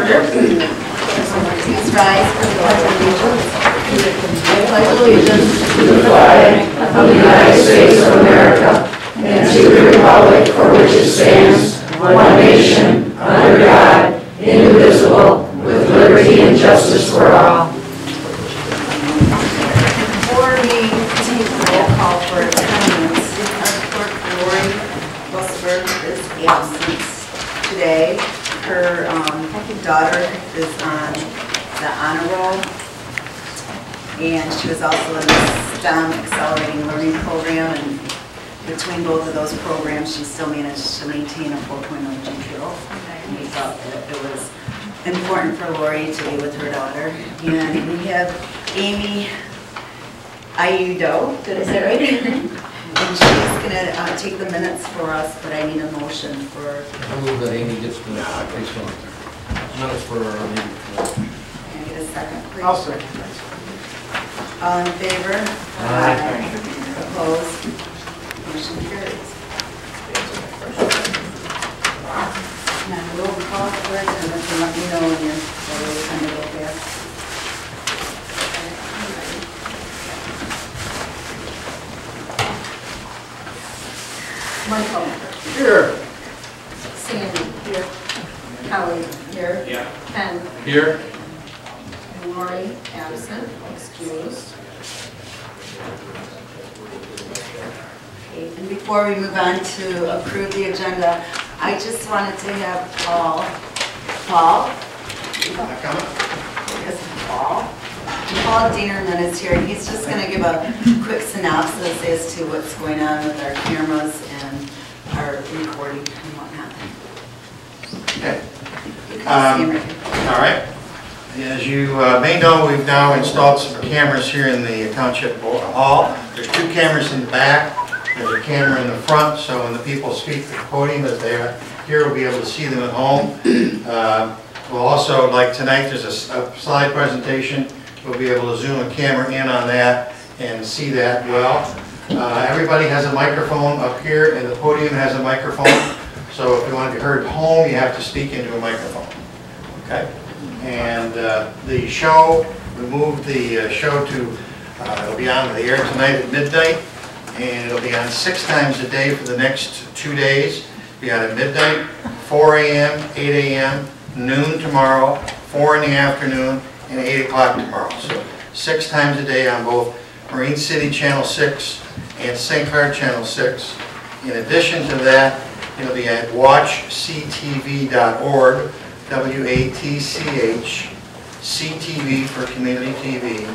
order. Please rise for the Pledge of Allegiance. I pledge allegiance to the flag of the United States of America and to the republic for which it stands, one nation, under God, indivisible, with liberty and justice for all. Before we take the roll call for attendance, our clerk Lori is absent today. Her daughter is on the honor roll, and she was also in the STEM Accelerating Learning Program, and between both of those programs she still managed to maintain a 4.0 GPA. And we thought that it was important for Lori to be with her daughter. And we have Amy Ayudo, did I say it right? And she's going to take the minutes for us, but I need a motion for... I move that Amy gets the minutes for our meeting. Can I get a second, please? I'll second. All in favor? Aye. Opposed? Motion carries. Now, roll call for it, and then let me know when you're ready to go there. Michael. Here. Sandy. Here. Kelly. Here. Yeah. Ken. Here. Lori. Absent. Excused. Okay, and before we move on to approve the agenda, I just wanted to have Paul, Paul Dienerman is here, and he's just going to give a quick synopsis as to what's going on with our cameras and our recording and whatnot. Okay. You can see him right here. All right. As you may know, we've now installed some cameras here in the Township Hall. There's 2 cameras in the back. There's a camera in the front, so when the people speak at the podium as they are here, we'll be able to see them at home. We'll also, like tonight, there's a slide presentation. We'll be able to zoom a camera in on that and see that well. Everybody has a microphone up here, and the podium has a microphone. So if you want to be heard at home, you have to speak into a microphone. Okay? And the show, we moved the show to, it'll be on the air tonight at midnight, and it'll be on 6 times a day for the next 2 days. It'll be on at midnight, 4 a.m., 8 a.m., noon tomorrow, 4 in the afternoon, and 8 o'clock tomorrow. So 6 times a day on both Marine City Channel 6 and St. Clair Channel 6. In addition to that, it'll be at watchctv.org, W-A-T-C-H, CTV for Community TV,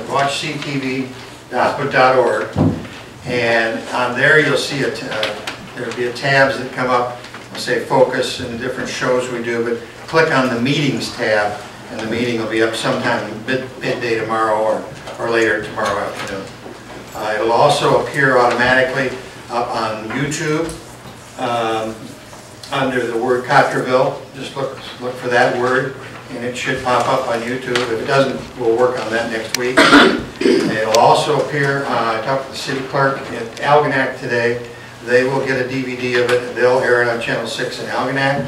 watchctv.org, and on there you'll see there'll be tabs that come up, say focus and different shows we do, but click on the meetings tab, and the meeting will be up sometime midday tomorrow or later tomorrow afternoon. It'll also appear automatically up on YouTube under the word Cottrellville. Just look for that word, and it should pop up on YouTube. If it doesn't, we'll work on that next week. It'll also appear, I talked to the city clerk at Algonac today. They will get a DVD of it. They'll air it on Channel 6 in Algonac.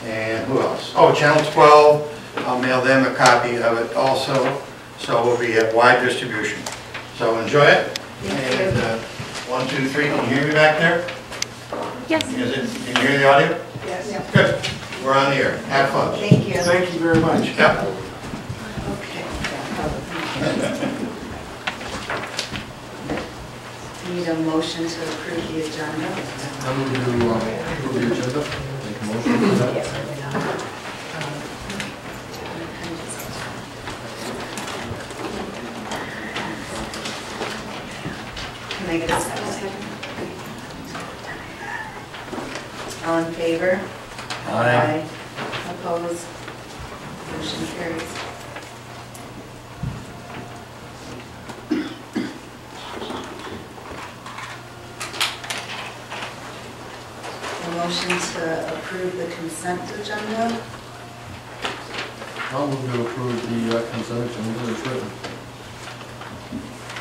And who else? Oh, Channel 12. I'll mail them a copy of it also. So we'll be at wide distribution. So enjoy it. And 1, 2, 3. Can you hear me back there? Yes. Can you hear the audio? Yes. Good. We're on the air. Have fun. Thank you. Thank you very much. Yep. Okay. Need a motion to approve the agenda. I move to approve the agenda. Make a motion for that. Can I get a second? All in favor? Aye. Opposed? Motion carries. A motion to approve the consent agenda. I'll move to approve the consent agenda as written.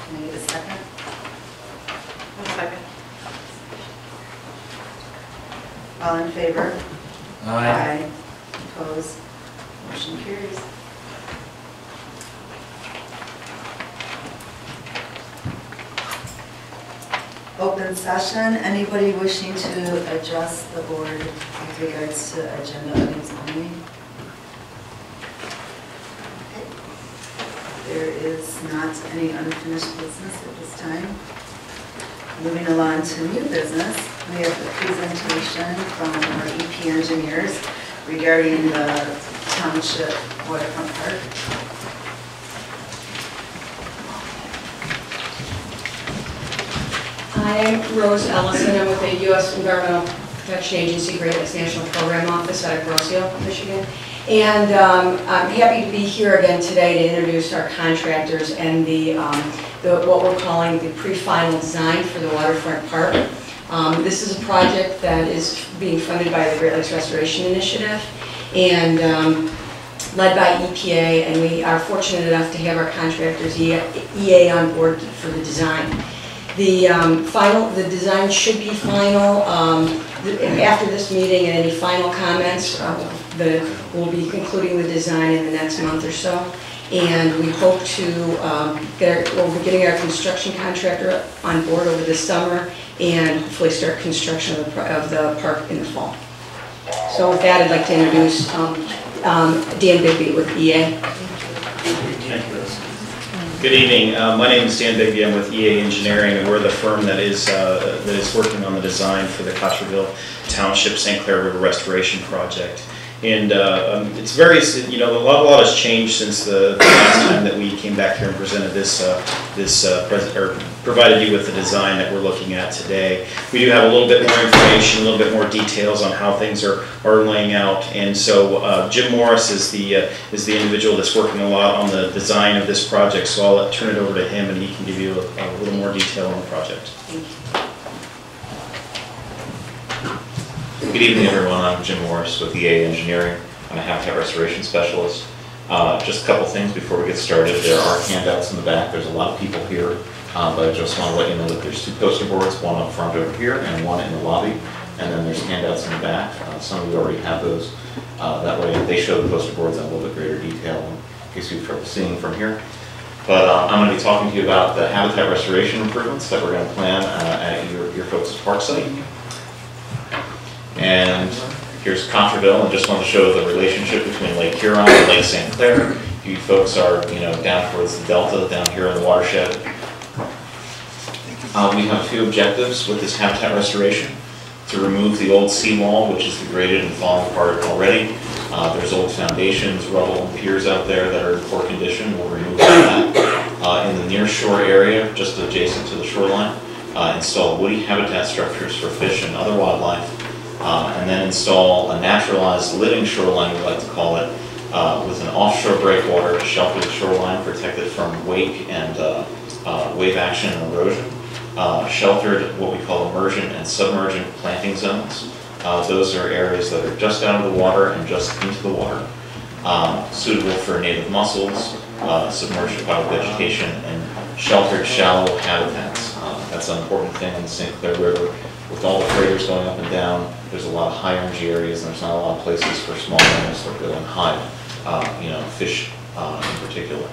Can I get a second? A second. All in favor? Aye. Opposed? Motion carries. Open session. Anybody wishing to address the board with regards to agenda items only? There is not any unfinished business at this time. Moving along to new business, we have the presentation from our EP engineers regarding the township waterfront park. I'm Rose Ellison. I'm with the U.S. Environmental Protection Agency Great Lakes National Program Office out of Roseau, Michigan. And I'm happy to be here again today to introduce our contractors and what we're calling the pre-final design for the waterfront park. This is a project that is being funded by the Great Lakes Restoration Initiative and led by EPA, and we are fortunate enough to have our contractors EA on board for the design. The design should be final after this meeting, and any final comments, we'll be concluding the design in the next month or so. And we hope to, we'll be getting our construction contractor on board over the summer and hopefully start construction of the park in the fall. So with that, I'd like to introduce Dan Bigby with EA. Thank you. Good evening. My name is Dan Bigby. I'm with EA Engineering, and we're the firm that is working on the design for the Cottrellville Township St. Clair River Restoration Project. And it's very, a lot has changed since the last time that we came back here and presented provided you with the design that we're looking at today. We do have a little bit more information, a little bit more details on how things are laying out. And so Jim Morris is the individual that's working a lot on the design of this project. So I'll turn it over to him, and he can give you a little more detail on the project. Thank you. Good evening, everyone. I'm Jim Morris with EA Engineering. I'm a habitat restoration specialist. Just a couple things before we get started. There are handouts in the back. There's a lot of people here, but I just want to let you know that there's 2 poster boards, one up front over here and one in the lobby. And then there's handouts in the back. Some of you already have those. That way they show the poster boards in a little bit greater detail in case you've trouble seeing from here. But I'm going to be talking to you about the habitat restoration improvements that we're going to plan at your folks' park site. And here's Cottrellville, and just want to show the relationship between Lake Huron and Lake St. Clair. You folks are, down towards the delta, down here in the watershed. We have a few objectives with this habitat restoration: to remove the old seawall, which is degraded and falling apart already. There's old foundations, rubble, and piers out there that are in poor condition. We'll remove that. In the near shore area, just adjacent to the shoreline, install woody habitat structures for fish and other wildlife. And then install a naturalized living shoreline, we like to call it, with an offshore breakwater to shelter the shoreline, protect it from wake and wave action and erosion. Sheltered what we call immersion and submergent planting zones. Those are areas that are just out of the water and just into the water. Suitable for native mussels, submerged aquatic vegetation, and sheltered shallow habitats. That's an important thing in the St. Clair River. With all the freighters going up and down, there's a lot of high energy areas, and there's not a lot of places for small animals to go and hide, fish in particular.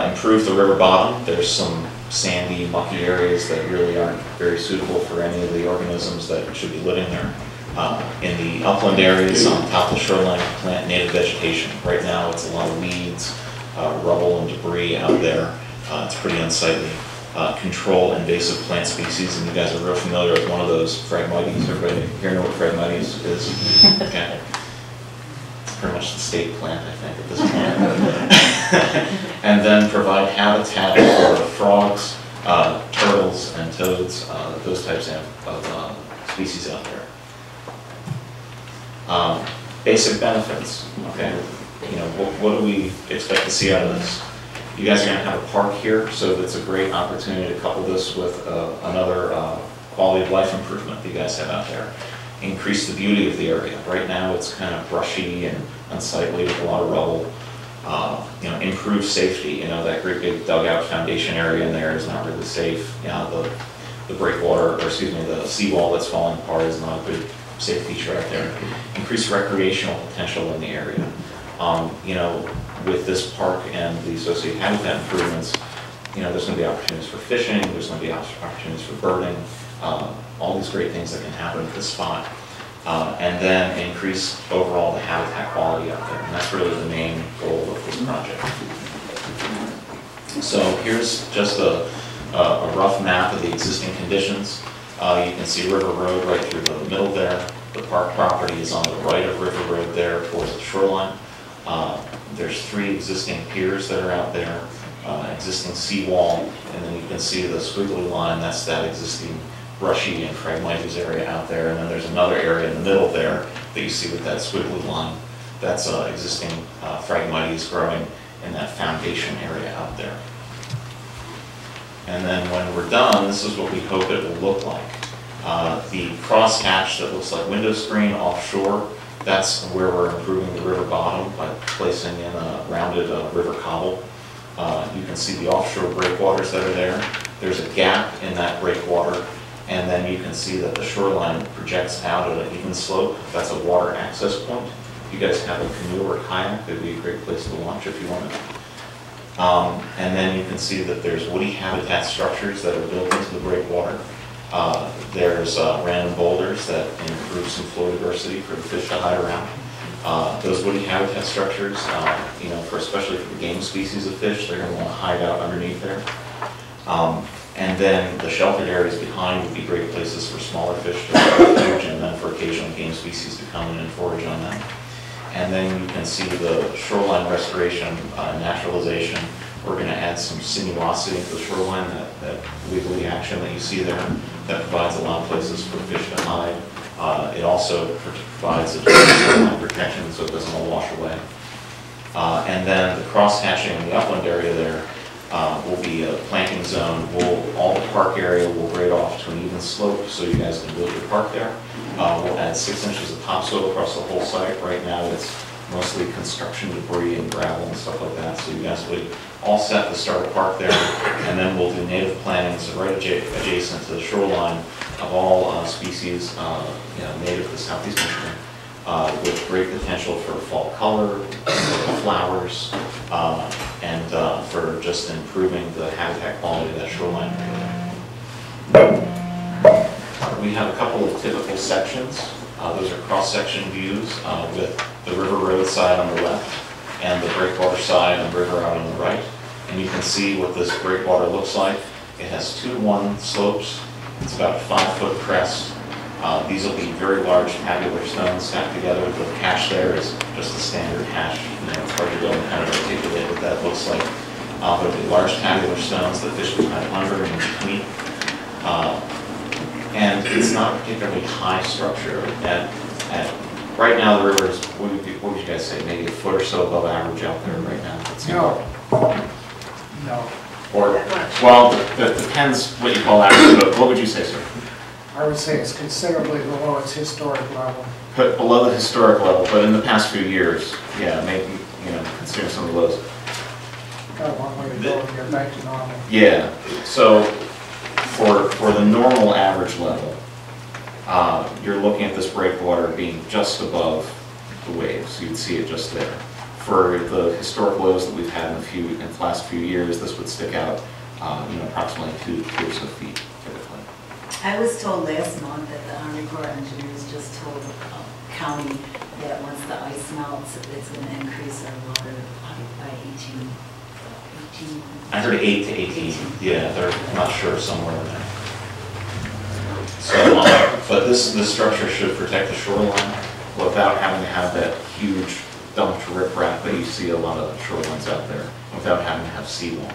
Improve the river bottom. There's some sandy, mucky areas that really aren't very suitable for any of the organisms that should be living there. In the upland areas on top of the shoreline, plant native vegetation. Right now it's a lot of weeds, rubble and debris out there. It's pretty unsightly. Control invasive plant species, and you guys are real familiar with one of those, Phragmites. Everybody here know what Phragmites is? Okay. It's pretty much the state plant, I think, at this point. And then provide habitat for frogs, turtles, and toads, those types of species out there. Basic benefits, okay? What do we expect to see out of this? You guys are going to have a park here, so it's a great opportunity to couple this with another quality of life improvement that you guys have out there. Increase the beauty of the area. Right now it's kind of brushy and unsightly with a lot of rubble. Improve safety. That great big dugout foundation area in there is not really safe. The the breakwater, or excuse me, the seawall that's falling apart is not a good safe feature out there. Increase recreational potential in the area. You know, with this park and the associated habitat improvements, you know, there's going to be opportunities for fishing, there's going to be opportunities for birding, all these great things that can happen at this spot. And then increase overall the habitat quality out there. And that's really the main goal of this project. So here's just a rough map of the existing conditions. You can see River Road right through the middle there. The park property is on the right of River Road there towards the shoreline. There's 3 existing piers that are out there, existing seawall, and then you can see the squiggly line, that's that existing brushy and phragmites area out there. And then there's another area in the middle there that you see with that squiggly line. That's existing phragmites growing in that foundation area out there. And then when we're done, this is what we hope it will look like. The crosshatch that looks like window screen offshore, that's where we're improving the river bottom by placing in a rounded river cobble. You can see the offshore breakwaters that are there. There's a gap in that breakwater, and then you can see that the shoreline projects out at an even slope. That's a water access point. If you guys have a canoe or kayak, it'd be a great place to launch if you want to. And then you can see that there's woody habitat structures that are built into the breakwater. There's random boulders that improve some flow diversity for the fish to hide around. Those woody habitat structures, you know, especially for the game species of fish, they're going to want to hide out underneath there. And then the sheltered areas behind would be great places for smaller fish to forage, and then for occasional game species to come in and forage on them. And then you can see the shoreline restoration, naturalization. We're going to add some sinuosity to the shoreline, that wiggly action that you see there, that provides a lot of places for fish to hide. It also provides a shoreline protection so it doesn't all wash away. And then the cross-hatching in the upland area there will be a planting zone. All the park area will grade off to an even slope so you guys can build your park there. We'll add 6 inches of topsoil across the whole site. Right now it's mostly construction debris and gravel and stuff like that, so you guys will be all set to start a park there. And then we'll do native plantings right adjacent to the shoreline of all species, you know, native to Southeast Michigan, with great potential for fall color, for flowers, and for just improving the habitat quality of that shoreline area. We have a couple of typical sections. Those are cross-section views with the River Road side on the left and the breakwater side and river out on the right. And you can see what this breakwater looks like. It has 2-to-1 slopes. It's about a 5-foot crest. These will be very large tabular stones stacked together. The hash there is just a standard hash. You know, it's hard to go and kind of articulate what that looks like. There'll be large tabular stones that fish can hide under and in between. And it's not a particularly high structure. Right now, the river is, what would you guys say, maybe a foot or so above average out there right now? No. Or, well, that depends what you call average, but what would you say, sir? I would say it's considerably below its historic level. But below the historic level, but in the past few years, yeah, maybe, you know, considering some of the lows. Got a long way to go to get back to normal. Yeah, so for the normal average level, you're looking at this breakwater being just above the waves. You'd see it just there. For the historic lows that we've had in the last few years, this would stick out, you know, approximately 2 or so feet typically. I was told last month that the Army Corps of Engineers just told the county that once the ice melts, it's going to increase our water by 18. I heard 8 to 18. Yeah, they're not sure, somewhere in there. So, but this structure should protect the shoreline without having to have that huge dumped riprap that you see a lot of shorelines out there, without having to have seawall.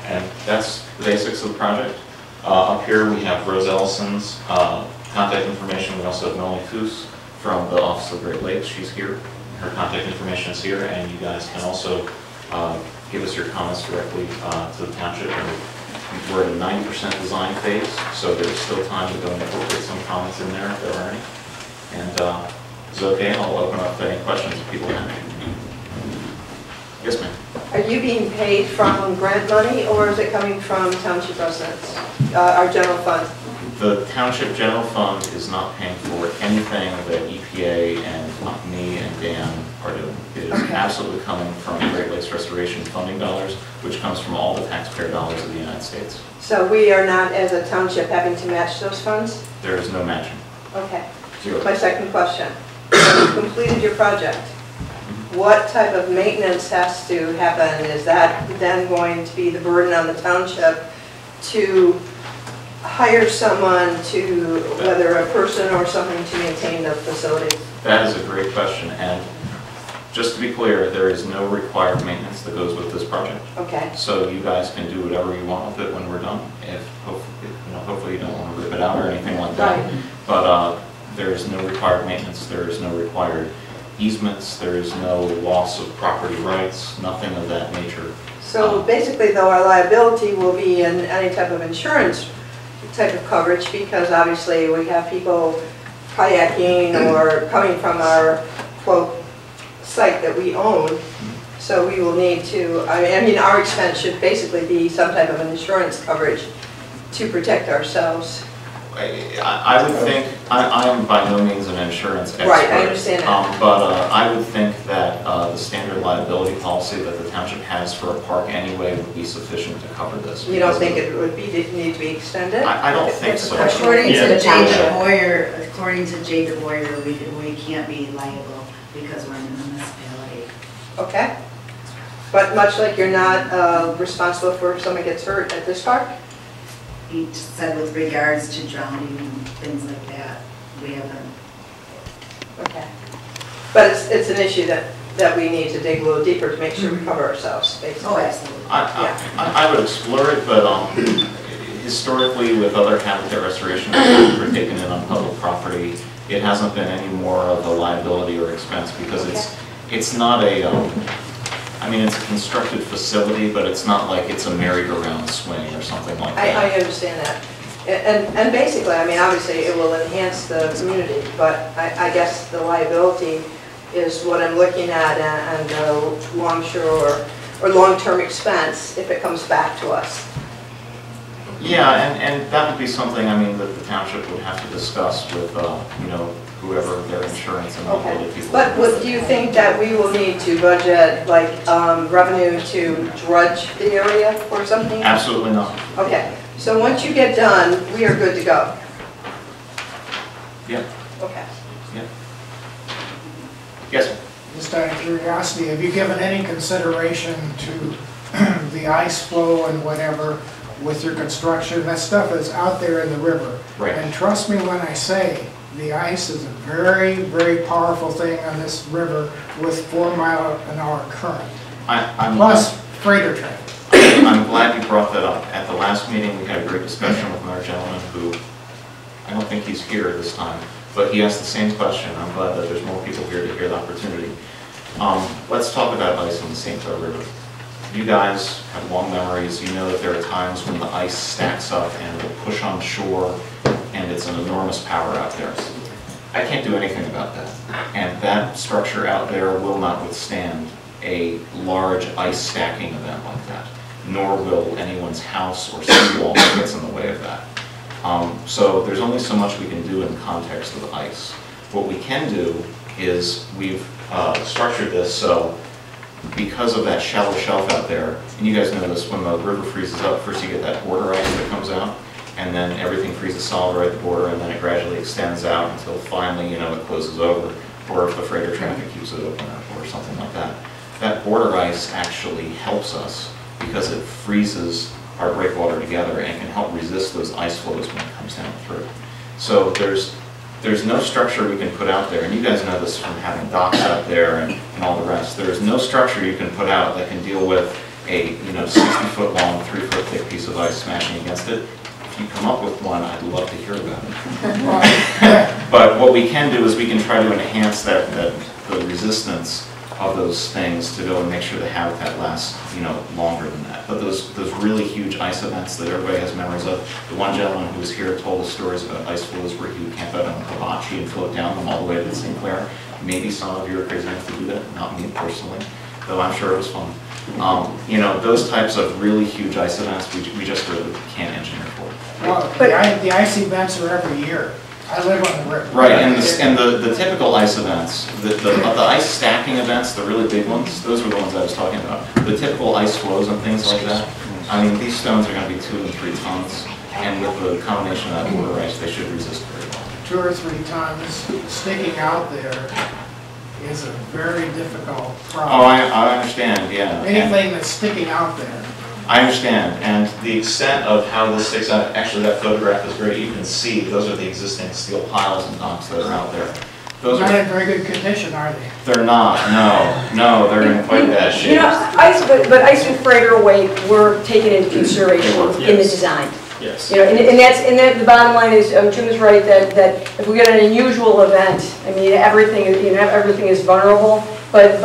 And that's the basics of the project. Up here we have Rose Ellison's contact information. We also have Melanie Foos from the Office of Great Lakes. She's here. Her contact information is here, and you guys can also give us your comments directly to the township. And we're in a 90% design phase, so there's still time to go and incorporate some comments in there if there are any. And is it okay? I'll open up to any questions if people have any. Yes, ma'am. Are you being paid from grant money, or is it coming from township residents, our general fund? The township general fund is not paying for anything that EPA and me and Dan are doing. It is absolutely coming from Great Lakes Restoration funding dollars, which comes from all the taxpayer dollars of the United States. So we are not, as a township, having to match those funds? There is no matching. Okay. Zero. My second question. When you've completed your project, what type of maintenance has to happen? Is that then going to be the burden on the township to hire someone to, whether a person or something, to maintain the facility? That is a great question, and just to be clear, there is no required maintenance that goes with this project. Okay. So you guys can do whatever you want with it when we're done. If hopefully you don't want to rip it out or anything like that. Right. But there is no required maintenance. There is no required easements. There is no loss of property rights. Nothing of that nature. So basically, though, our liability will be in any type of insurance type of coverage, because obviously we have people kayaking or coming from our, quote, site that we own. So we will need to, I mean, our expense should basically be some type of an insurance coverage to protect ourselves. I would think, I am by no means an insurance expert. Right, I understand that. But I would think that the standard liability policy that the township has for a park anyway would be sufficient to cover this. You don't think it would need to be extended? I don't think so. According Yeah. to Jay DeBoyer, we can't be liable because we're in a municipality. Okay. But much like you're not responsible for if someone gets hurt at this park? He said with regards to drowning and things like that, we haven't. Okay. But it's an issue that we need to dig a little deeper to make sure we cover ourselves, basically. Oh, absolutely. I would explore it, but historically with other habitat restoration that were taken in on public property, it hasn't been any more of a liability or expense because it's not a, I mean, it's a constructed facility, but it's not like it's a merry-go-round swing or something like that. I understand that. And basically, I mean, obviously it will enhance the community, but I guess the liability is what I'm looking at and the long-shore or long-term expense if it comes back to us. Yeah, and that would be something, I mean, that the township would have to discuss with, you know, whoever their insurance and all the people. But do you think that we will need to budget like revenue to drudge the area or something? Absolutely not. Okay, so once you get done, we are good to go? Yeah. Okay. Yeah. Yes, sir. Just out of curiosity, have you given any consideration to the ice flow and whatever with your construction? That stuff is out there in the river. Right. And trust me when I say, the ice is a very, very powerful thing on this river with 4-mile-an-hour current. Plus freighter traffic. I'm glad you brought that up. At the last meeting, we had a great discussion with another gentleman who, I don't think he's here this time, but he asked the same question. I'm glad that there's more people here to hear the opportunity. Let's talk about ice in the St. Clair River. You guys have long memories. You know that there are times when the ice stacks up and will push on shore, and it's an enormous power out there. I can't do anything about that. And that structure out there will not withstand a large ice stacking event like that, nor will anyone's house or seawall that gets in the way of that. So there's only so much we can do in the context of the ice. What we can do is we've structured this so because of that shallow shelf out there, and you guys know this, when the river freezes up, first you get that border ice that comes out, and then everything freezes solid right at the border, and then it gradually extends out until finally, you know, it closes over, or if the freighter traffic keeps it open or something like that. That border ice actually helps us because it freezes our breakwater together and can help resist those ice flows when it comes down through. So there's no structure we can put out there, and you guys know this from having docks out there and all the rest. There's no structure you can put out that can deal with a 60-foot long, 3-foot thick piece of ice smashing against it. If you come up with one, I'd love to hear about it. But what we can do is we can try to enhance the resistance of those things to go and make sure the habitat lasts, longer than that. But those really huge ice events that everybody has memories of, the one gentleman who was here told us stories about ice flows where he would camp out on a hibachi and float down them all the way to St. Clair. Maybe some of you are crazy enough to do that, not me personally. though I'm sure it was fun. You know, those types of really huge ice events, we just really can't engineer for. Well, the ice events are every year. I live on the river. Right, and the typical ice events, the ice stacking events, the really big ones, those were the ones I was talking about. The typical ice flows and things like that, I mean, these stones are going to be 2 and 3 tons, and with the combination of that water ice, they should resist very well. 2 or 3 tons sticking out there is a very difficult problem. Oh, I understand, yeah. Anything that's sticking out there. I understand, and the extent of how this sticks out, actually that photograph is great. You can see those are the existing steel piles and docks that are out there. Those Not are in very good condition, are they? They're not, no, they're in quite bad shape. You know, but ice and freighter weight were taken into consideration in the design. Yes. You know, and the bottom line is, Jim is right that if we get an unusual event, I mean, everything is vulnerable. But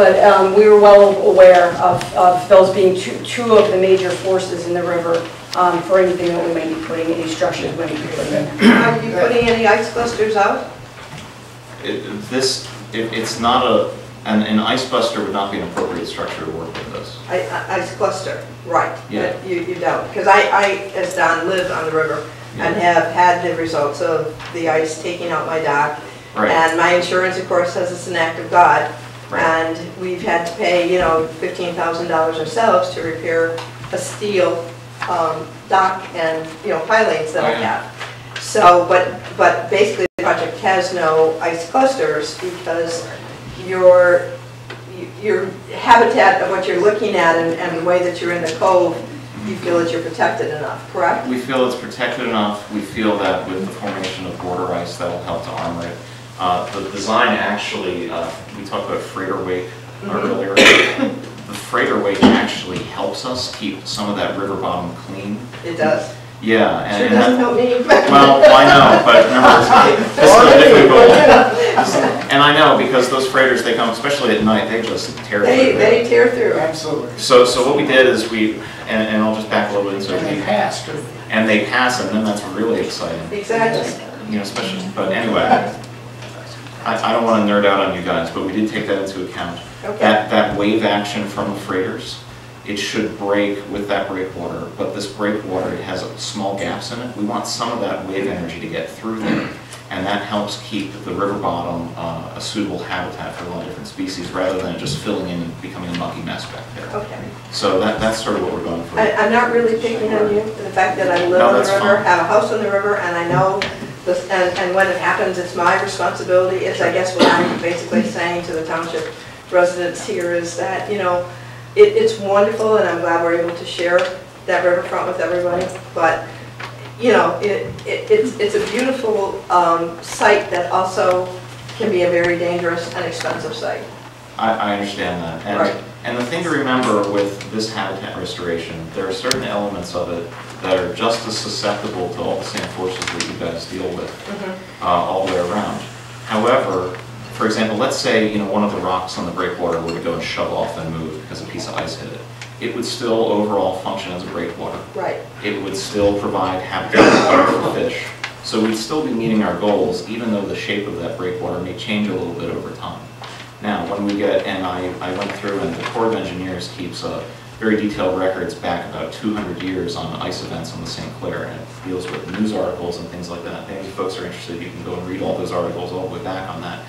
we were well aware of those being two of the major forces in the river for anything that we might be putting, any structures we might be putting in. Are you putting any ice clusters out? It's not an ice buster would not be an appropriate structure to work with this. Ice cluster, right. Yeah. You don't, because I, as Don, live on the river and have had the results of the ice taking out my dock. Right. And my insurance, of course, says it's an act of God. Right. And we've had to pay, you know, $15,000 ourselves to repair a steel dock and, you know, pilings that I have. So, but basically the project has no ice clusters because your habitat of what you're looking at and the way that you're in the cove, you feel that you're protected enough, correct? We feel it's protected enough. We feel that with the formation of border ice, that will help to armor it. The design actually, we talked about freighter weight earlier. The freighter weight actually helps us keep some of that river bottom clean. It does. Yeah. And sure doesn't help me. Well, I know, but remember, this is difficult. And I know because those freighters, they come, especially at night, they just tear through. They tear through. Absolutely. So what we did is and I'll just back a little bit into it. And they pass, too. And they pass, and then that's really exciting. Exactly. You know, especially, but anyway. I don't want to nerd out on you guys, but we did take that into account. Okay. That wave action from the freighters, it should break with that breakwater, but this breakwater, it has small gaps in it. We want some of that wave energy to get through there, and that helps keep the river bottom a suitable habitat for a lot of different species, rather than just filling in and becoming a mucky mess back there. Okay. So that's sort of what we're going for. I'm not really picking on you. The fact that I live on the river, have a house on the river, and I know this, and when it happens, it's my responsibility. It's, I guess, what I'm basically saying to the township residents here is that, you know, it's wonderful, and I'm glad we're able to share that riverfront with everybody. But, you know, it's a beautiful site that also can be a very dangerous and expensive site. I understand that. And, right. And the thing to remember with this habitat restoration, there are certain elements of it that are just as susceptible to all the same forces that you guys deal with all the way around. However, for example, let's say one of the rocks on the breakwater were to go and shove off and move because a piece of ice hit it. It would still overall function as a breakwater. Right. It would still provide habitat for fish. So we'd still be meeting our goals, even though the shape of that breakwater may change a little bit over time. Now, when we get, and I went through, and the Corps of Engineers keeps very detailed records back about 200 years on ice events on the St. Clair, and it deals with news articles and things like that. If folks are interested, you can go and read all those articles all the way back on that.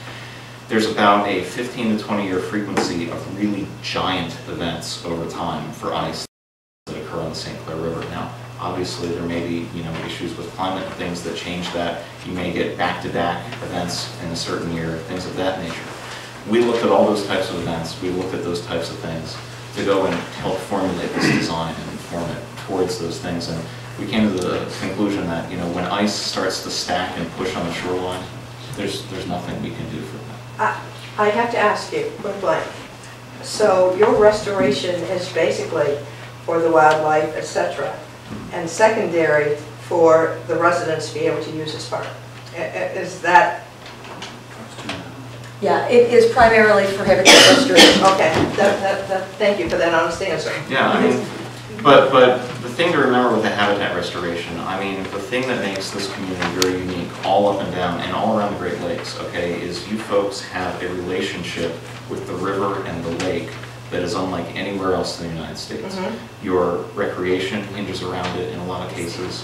There's about a 15 to 20 year frequency of really giant events over time for ice that occur on the St. Clair River. Now, obviously, there may be issues with climate and things that change that. You may get back-to-back events in a certain year, things of that nature. We looked at all those types of events. We looked at those types of things to go and help formulate this design and inform it towards those things. And we came to the conclusion that when ice starts to stack and push on the shoreline, there's nothing we can do for that. I have to ask you, point blank. So your restoration is basically for the wildlife, etc., and secondary for the residents to be able to use this park. Is that? Yeah, it is primarily for habitat restoration. Okay, thank you for that honest answer. Yeah, I mean, but the thing to remember with the habitat restoration, I mean, the thing that makes this community very unique, all up and down and all around the Great Lakes, okay, is you folks have a relationship with the river and the lake that is unlike anywhere else in the United States. Your recreation hinges around it in a lot of cases.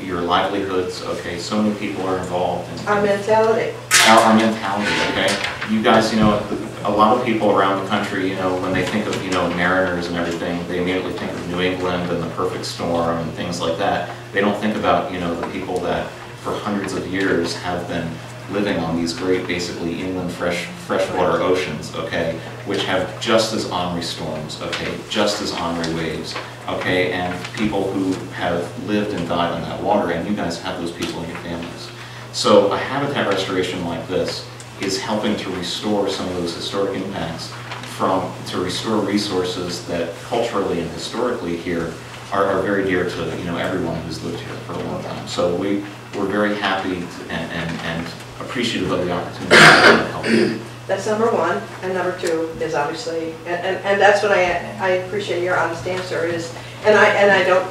Your livelihoods, okay, so many people are involved. Our mentality. Our mentality, okay? You guys, you know, a lot of people around the country, you know, when they think of, you know, mariners and everything, they immediately think of New England and the perfect storm and things like that. They don't think about, you know, the people that for hundreds of years have been living on these great, basically inland freshwater oceans, okay, which have just as ornery storms, okay, just as ornery waves, okay, and people who have lived and died on that water, and you guys have those people in your families. So a habitat restoration like this is helping to restore some of those historic impacts to restore resources that culturally and historically here are very dear to, you know, everyone who's lived here for a long time. So we're very happy and appreciative of the opportunity to help you. That's number one, and number two is obviously, and that's what I appreciate your honest answer is, and I don't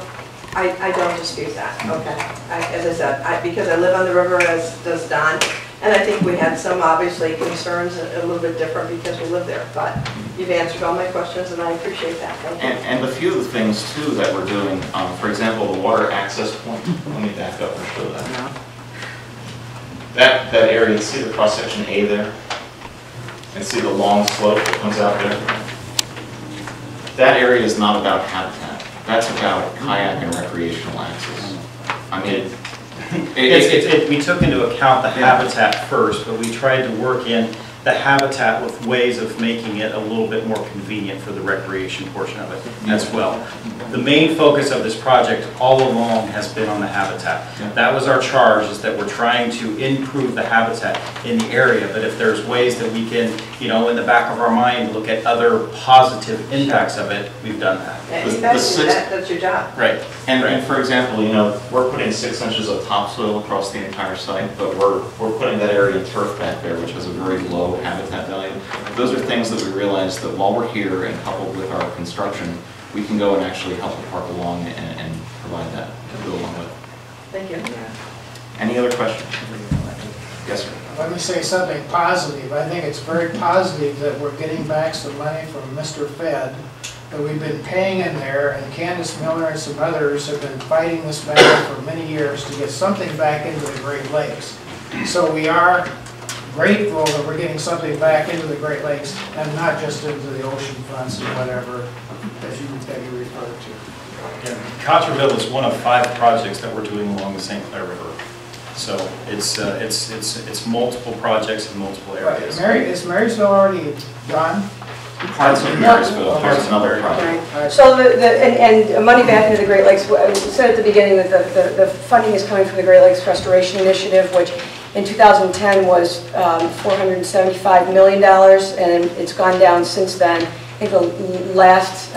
dispute that. Okay, as I said, because I live on the river, as does Don, and I think we had some obviously concerns a little bit different because we live there. But you've answered all my questions, and I appreciate that. Thank you. And a few of the things too that we're doing, for example, the water access point. Let me back up and show that. That area, see the cross section A there? And see the long slope that comes out there? That area is not about habitat. That's about kayak and recreational access. I mean, we took into account the habitat first, but we tried to work in the habitat with ways of making it a little bit more convenient for the recreation portion of it as well. The main focus of this project all along has been on the habitat. That was our charge, is that we're trying to improve the habitat in the area, but if there's ways that we can, you know, in the back of our mind, look at other positive impacts of it, we've done that. That's your job. Right. And for example, you know, we're putting 6 inches of topsoil across the entire site, but we're putting that area in turf back there, which has a very low habitat value. Those are things that we realize that while we're here and coupled with our construction, we can go and actually help the park along and provide that to go along with. Thank you. Any other questions? Yes, sir. Let me say something positive. I think it's very positive that we're getting back some money from Mr. Fed that we've been paying in there, and Candace Miller and some others have been fighting this battle for many years to get something back into the Great Lakes. So we are grateful that we're getting something back into the Great Lakes and not just into the ocean fronts and whatever that you referred to. Yeah, Cottrellville is one of 5 projects that we're doing along the St. Clair River. So it's multiple projects in multiple areas. Right. Is Marysville already done? Parts of Marysville, there's another project. Right. So and money back into the Great Lakes, we said at the beginning that the funding is coming from the Great Lakes Restoration Initiative, which in 2010 was $475 million, and it's gone down since then. I think the last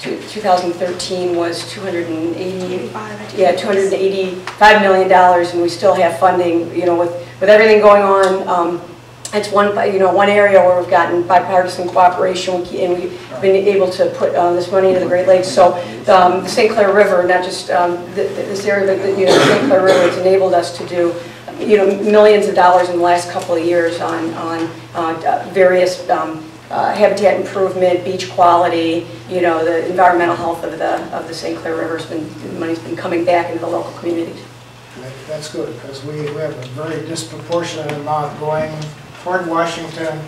2013 was $285 million, and we still have funding. You know, with everything going on, it's one area where we've gotten bipartisan cooperation, and we've been able to put this money into the Great Lakes. So the St. Clair River, not just this area, but the St. Clair River, has enabled us to do millions of dollars in the last couple of years on various habitat improvement, beach quality, the environmental health of the St. Clair River. The money's been coming back into the local communities. That's good, because we have a very disproportionate amount going toward Washington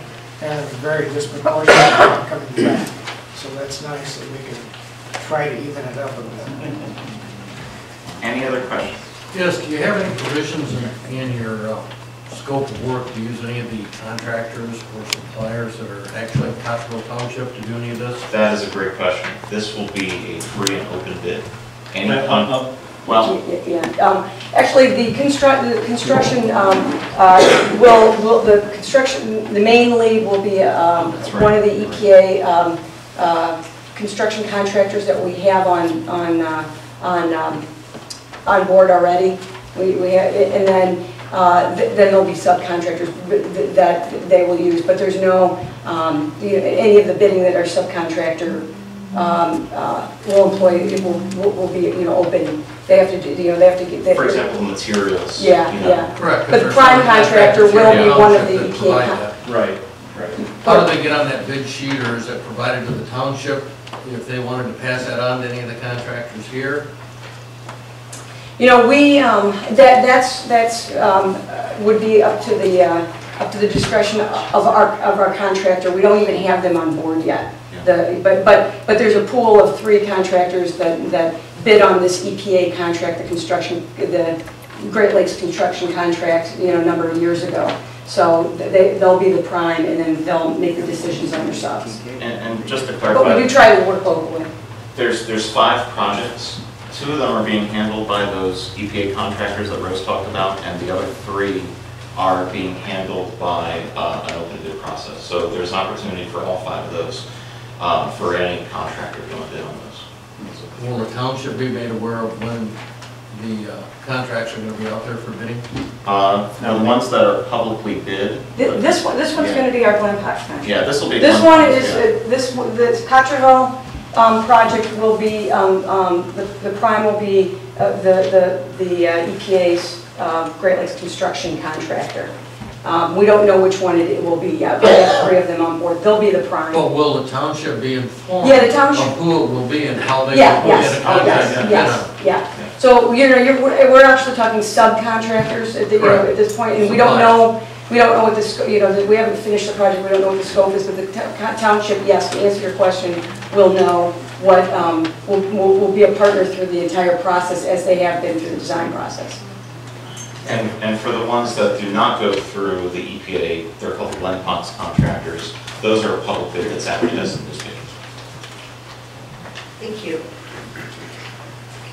and a very disproportionate amount coming back. So that's nice that we can try to even it up a bit. Any other questions? Yes, do you have any provisions in your scope of work to use any of the contractors or suppliers that are actually in Cottrellville Township to do any of this? That is a great question. This will be a free and open bid. Actually, the construction the main lead will be one of the EPA construction contractors that we have on board already. And then there'll be subcontractors that they will use, but there's no any of the bidding that our subcontractor will employ will be open. They have to do they have to get. For example, materials. Yeah. Correct. But the prime contractor will be one of the EPA. Right. How do they get on that bid sheet, or is that provided to the township if they wanted to pass that on to any of the contractors here? You know, we, that's would be up to the discretion of our contractor. We don't even have them on board yet. But there's a pool of 3 contractors that bid on this EPA contract, the Great Lakes construction contract, you know, a number of years ago. So they'll be the prime, and then they'll make the decisions on themselves. And just to clarify, But we do try to work locally. there's 5 projects. 2 of them are being handled by those EPA contractors that Rose talked about, and the other 3 are being handled by an open bid process. So there's an opportunity for all 5 of those for any contractor to bid on those. Will the township be made aware of when the contracts are going to be out there for bidding? Now, the ones that are publicly bid. This one's going to be our Glen Potts contract. Yeah, this will be. This one is this Cottrellville project will be the prime will be the EPA's Great Lakes construction contractor. We don't know which one it will be yet. We have 3 of them on board. They'll be the prime. Well, will the township be informed Yeah, the township. of who it will be and how they will get a contract? Yeah. So we're actually talking subcontractors at this point, and we don't know what the scope. We haven't finished the project. We don't know what the scope is, but the township, yes, to answer your question, will know what will be a partner through the entire process as they have been through the design process. And for the ones that do not go through the EPA, they're called Glen Potts contractors. Those are a public bid that's advertised in newspapers. Thank you.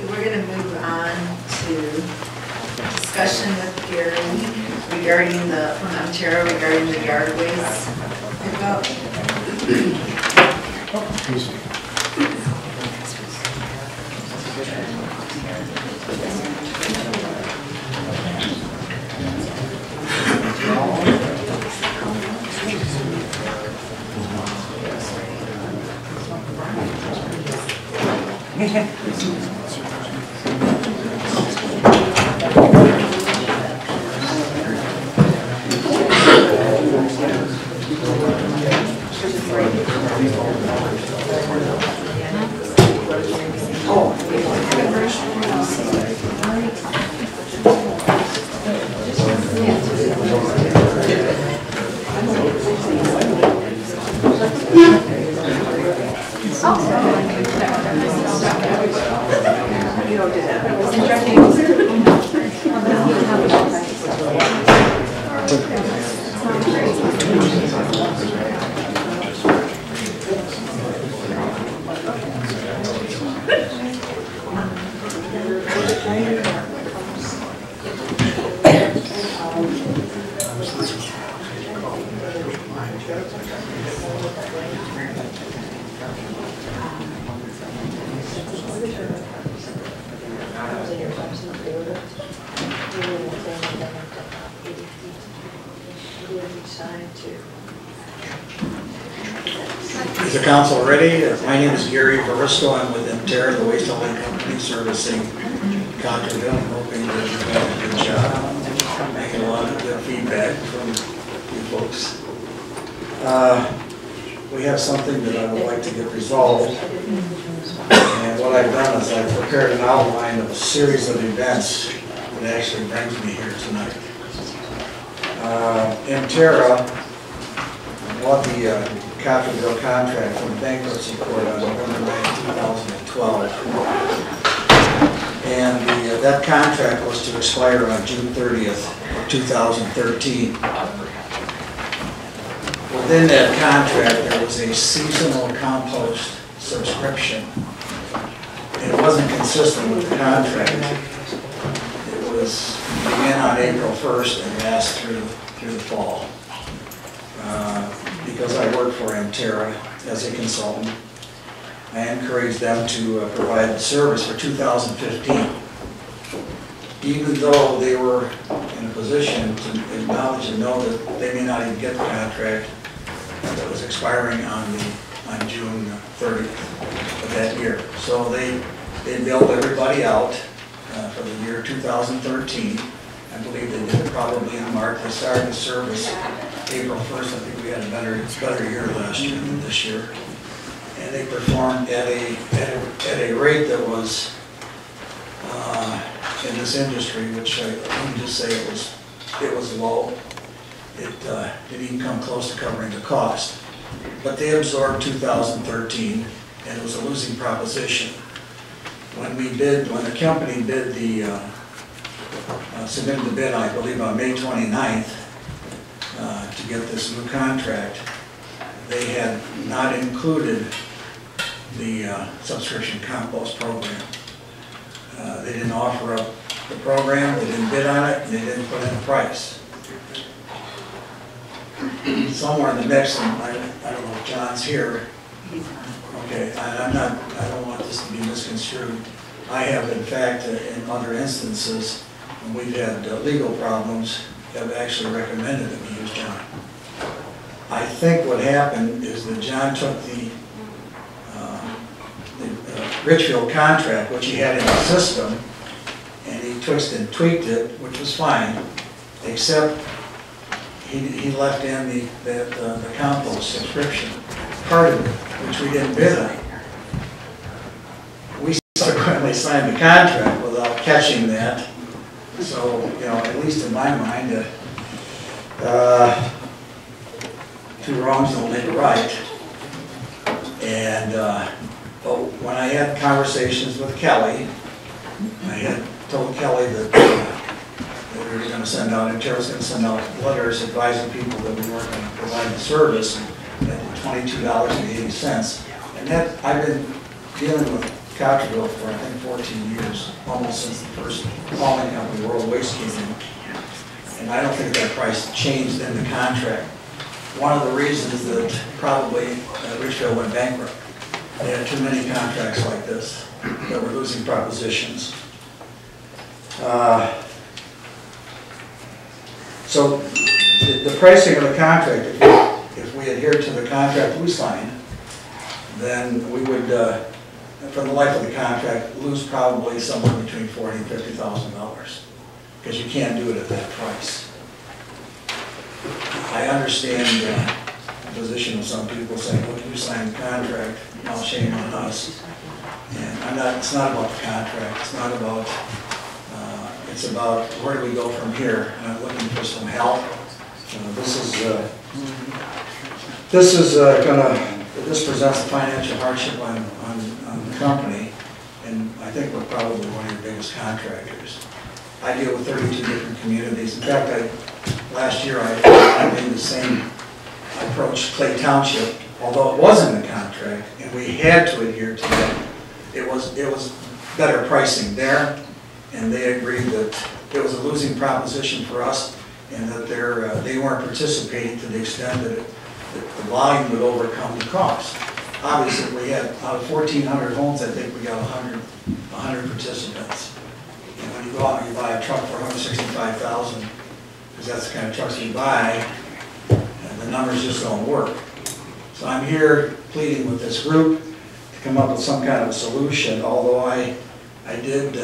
Okay, we're going to move on to discussion with Gary regarding from Emterra regarding the yard waste pickup. Is the council ready? My name is Gary Barisco. I'm with Emterra, the waste hauling company servicing Cottrellville. I'm hoping that you've done a good job. Making a lot of good feedback from you folks. We have something that I would like to get resolved. And what I've done is I've prepared an outline of a series of events that actually brings me here tonight. Emterra bought the Cottrellville contract from the bankruptcy court on November 9, 2012. And that contract was to expire on June 30th of 2013. Within that contract, there was a seasonal compost subscription. It wasn't consistent with the contract. It began on April 1st and lasted through the fall. Because I work for Emterra as a consultant, I encouraged them to provide the service for 2015. Even though they were in a position to acknowledge and know that they may not even get the contract that was expiring on June 30th of that year. So they billed everybody out for the year 2013. I believe they did it probably in March. They started the service April 1st, I think we had a better year last year than this year. And they performed at a rate that was in this industry, which I can just say it was low. It didn't even come close to covering the cost. But they absorbed 2013, and it was a losing proposition. When the company bid submitted the bid, I believe on May 29th, to get this new contract, they had not included the subscription compost program. They didn't offer up the program, they didn't bid on it, and they didn't put in a price. Somewhere in the mix, and I don't know if John's here. Okay, I don't want this to be misconstrued. I have, in fact, in other instances, when we've had legal problems, have actually recommended that we use John. I think what happened is that John took the Richfield contract, which he had in the system, and he twisted and tweaked it, which was fine, except he left in the compost subscription part of it, which we didn't bid on. We subsequently signed the contract without catching that. So, you know, at least in my mind, two wrongs don't make a right. And but when I had conversations with Kelly, I had told Kelly that we were going to send out, Emterra was going to send out letters advising people that we weren't going to provide the service at $22.80. And that, I've been dealing with Cottrellville for I think 14 years, almost since the first hauling company, World Waste, came in. And I don't think that price changed in the contract. One of the reasons that probably Richfield went bankrupt, they had too many contracts like this that were losing propositions. So the pricing of the contract, if we adhere to the contract we signed, then we would, for the life of the contract, lose probably somewhere between $40,000 and $50,000, because you can't do it at that price. I understand the position of some people saying, look, you signed the contract, now shame on us. And it's not about the contract, it's not about, it's about where do we go from here, and I'm looking for some help. This presents a financial hardship on the company, and I think we're probably one of your biggest contractors. I deal with 32 different communities. In fact, last year I made the same approach, Clay Township, although it wasn't a contract, and we had to adhere to that. It was better pricing there, and they agreed that it was a losing proposition for us, and that they weren't participating to the extent that the volume would overcome the cost. Obviously, we had out of 1,400 homes, I think we got 100 participants. And when you go out and you buy a truck for $165,000, because that's the kind of trucks you buy, and the numbers just don't work. So I'm here pleading with this group to come up with some kind of a solution, although I did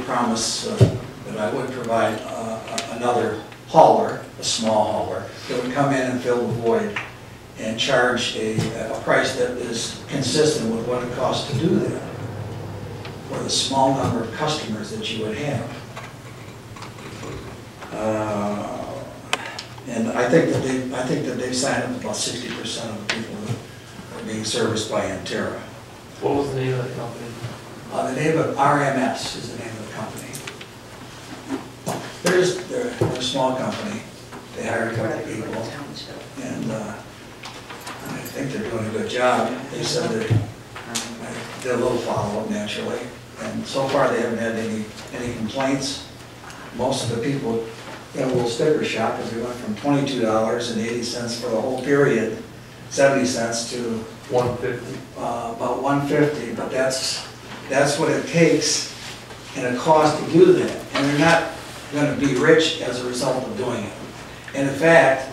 promise that I would provide another hauler, a small hauler, that would come in and fill the void and charge a price that is consistent with what it costs to do that for the small number of customers that you would have. And I think that they've signed up about 60% of the people that are being serviced by Emterra. What was the name of the company? The name of RMS is the name of the company. They're a small company. They hired a couple of people, and I think they're doing a good job. They said they did a little follow-up naturally, and so far they haven't had any complaints. Most of the people got a little sticker shock because we went from $22.80 for the whole period, 70 cents to $1.50. About $1.50, but that's what it takes and a cost to do that, and they're not going to be rich as a result of doing it. And in fact,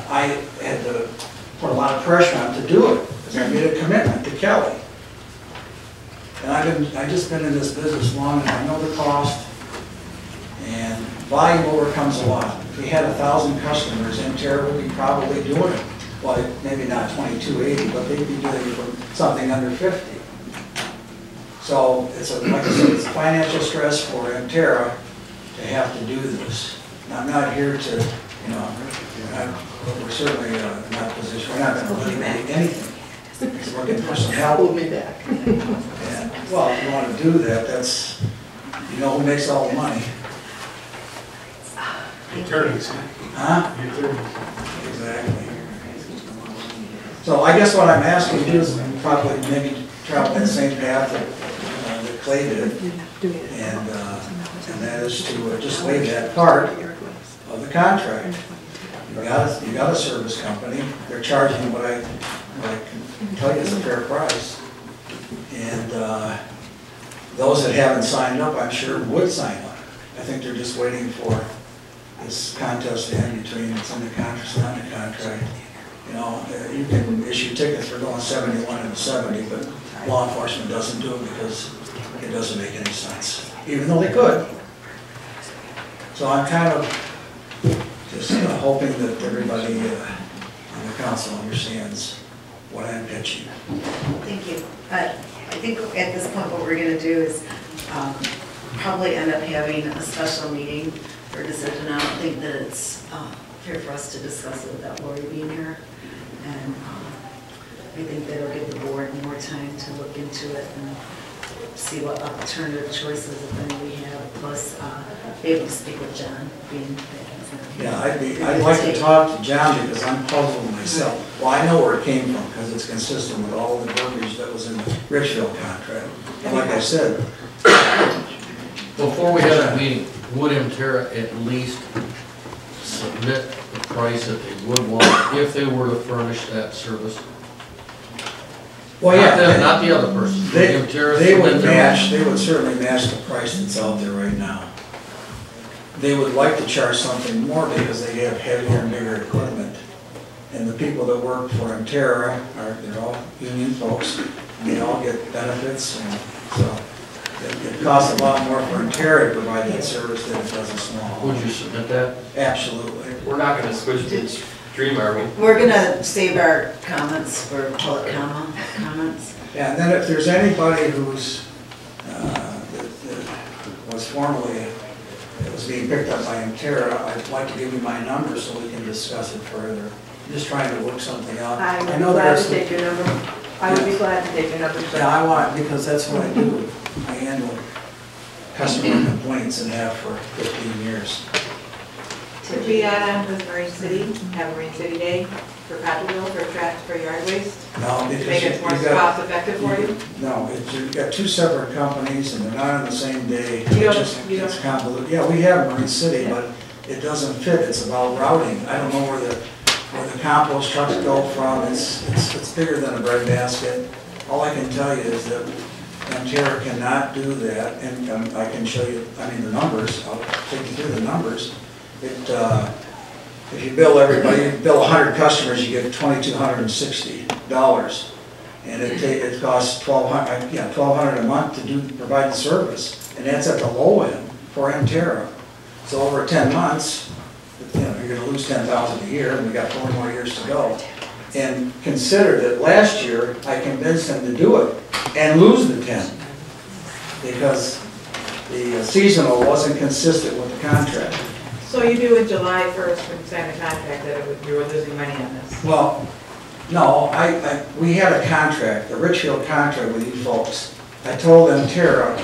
I had to put a lot of pressure on to do it because I made a commitment to Kelly. And I've just been in this business long, and I know the cost, and volume overcomes a lot. if we had 1,000 customers, Emterra would be probably doing it. Well, maybe not 2280, but they'd be doing it for something under 50. So it's a, like I said, it's a financial stress for Emterra to have to do this. Now, I'm not here to, you know, we're certainly not in a position, we're not going to eliminate anything. We're looking for some help. Hold me back. And, well, if you want to do that, that's, you know who makes all the money. Attorneys. Huh? Exactly. So I guess what I'm asking you is probably maybe travel the same path that Clay did, and that is to just waive that part of the contract. You got a service company. They're charging what I can tell you is a fair price, and those that haven't signed up, I'm sure would sign up. I think they're just waiting for this contest to end between it's in the contract, it's not in the contract. You know, you can issue tickets for going 71 and 70, but law enforcement doesn't do it because it doesn't make any sense, even though they could. So I'm kind of just hoping that everybody on the council understands what I'm pitching. Thank you. I think at this point what we're going to do is probably end up having a special meeting for decision. I don't think that it's fair for us to discuss it without Lori being here. And I think that'll give the board more time to look into it and see what alternative choices, if any, we have. Plus, be able to speak with John, being yeah, I'd like to talk to John because I'm puzzled myself. Well, I know where it came from because it's consistent with all the verbiage that was in the Richfield contract. And like I said, before we had that meeting, would Emterra at least submit the price that they would want if they were to furnish that service? well, yeah, Not the other person. they would match. they would certainly match the price that's out there right now. They would like to charge something more because they have heavier and bigger equipment. And the people that work for Emterra they're all union folks, and they all get benefits, and so it costs a lot more for Emterra to provide that service than it does a small. Would you submit that? Absolutely. We're not going to switch to stream, are we? We're going to save our comments for public comments. Yeah, and then if there's anybody who's that was formerly that was being picked up by Emterra, I'd like to give you my number so we can discuss it further. I'm just trying to work something out. I would I be know glad there's to take your number. I would be glad to take your number, sir. Yeah, I want, because that's what I do. I handle customer complaints and have for 15 years. Could we add on with Marine City, have Marine City Day for Cottrellville for yard waste? No, because Make it more you've got, cost effective for you? no, you've got two separate companies and they're not on the same day. You don't- It's convoluted. Yeah, we have Marine City, but it doesn't fit. It's about routing. I don't know where the compost trucks go from. It's bigger than a bread basket. All I can tell you is that Emterra cannot do that, and I can show you, I mean, the numbers. I'll take you through the numbers. If you bill everybody, you bill 100 customers, you get $2,260, and it costs $1,200 a month to provide the service, and that's at the low end for Emterra. So over 10 months, you're going to lose $10,000 a year, and we got 4 more years to go. And consider that last year I convinced them to do it and lose the 10 because the seasonal wasn't consistent with the contract. So you do in July 1st when you sign the contract that you were losing money on this? Well, no, we had a contract, a Richfield contract with you folks. I told Emterra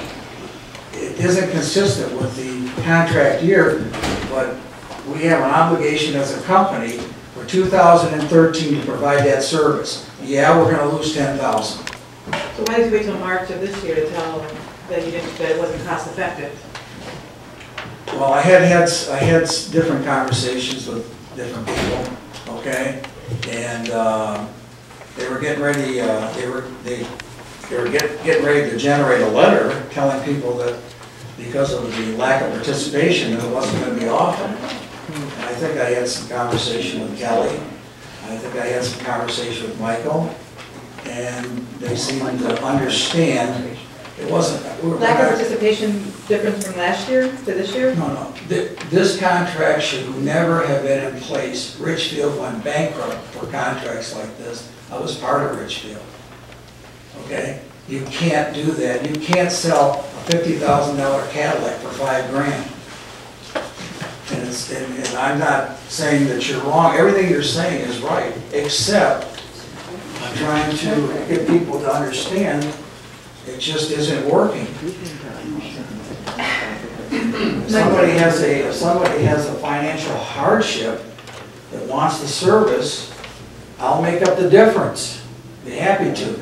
it isn't consistent with the contract year, but we have an obligation as a company for 2013 to provide that service. Yeah, we're going to lose $10,000. So why did you wait till March of this year to tell them that it wasn't cost effective? Well, I had different conversations with different people, okay, and they were getting ready. They were getting ready to generate a letter telling people that because of the lack of participation, that it wasn't going to be offered. And I think I had some conversation with Kelly. I think I had some conversation with Michael, and they seemed to understand It wasn't. Lack of participation difference from last year to this year? No. This contract should never have been in place. Richfield went bankrupt for contracts like this. I was part of Richfield. Okay? You can't do that. You can't sell a $50,000 Cadillac for $5 grand. And I'm not saying that you're wrong. Everything you're saying is right, except I'm trying to get people to understand it just isn't working. If somebody has a financial hardship that wants the service, I'll make up the difference. Be happy to.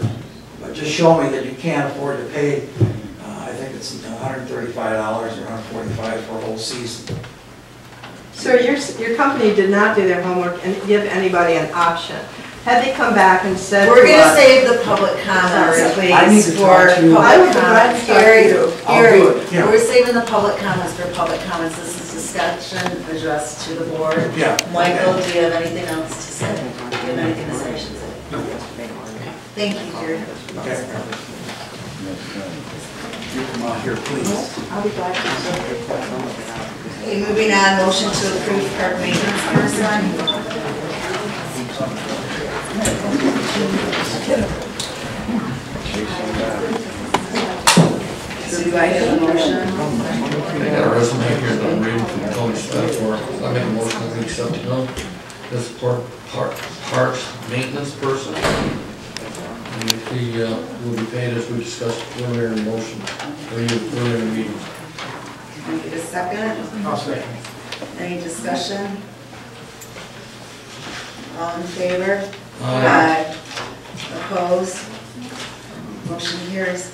But just show me that you can't afford to pay, I think it's $135 or $145 for a whole season. Sir, your company did not do their homework and give anybody an option. Had they come back and said We're to going to us- save the public comments, please, I need to for talk to you. I would public be glad to comments. talk to Gary, you. I'll do it, yeah. we're saving the public comments for public comments. This is discussion addressed to the board. Yeah. Michael, do you have anything else to say? Do you have anything to say, I should say? No. Thank you, Gary. Okay. You come out here, please. I'll be glad to. Okay, moving on, motion to approve park maintenance person. So do I have a motion? I got a resume here that I'm reading from Tony Smith for. I make a motion that we accept him as parks maintenance person. And if he will be paid as we discussed earlier in the motion, or earlier in the meeting. Can I get a second? I'll second. Any discussion? All in favor? Aye. Opposed? Motion carries.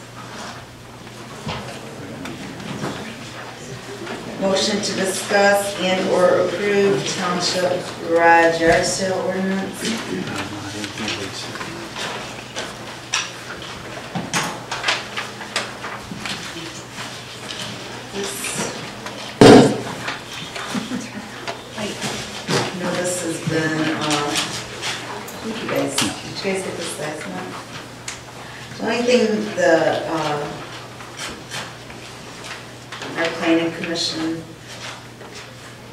Motion to discuss and/or approve township garage yard sale ordinance. No, this has been, I think you guys, did you guys get this last month? The only thing our planning commission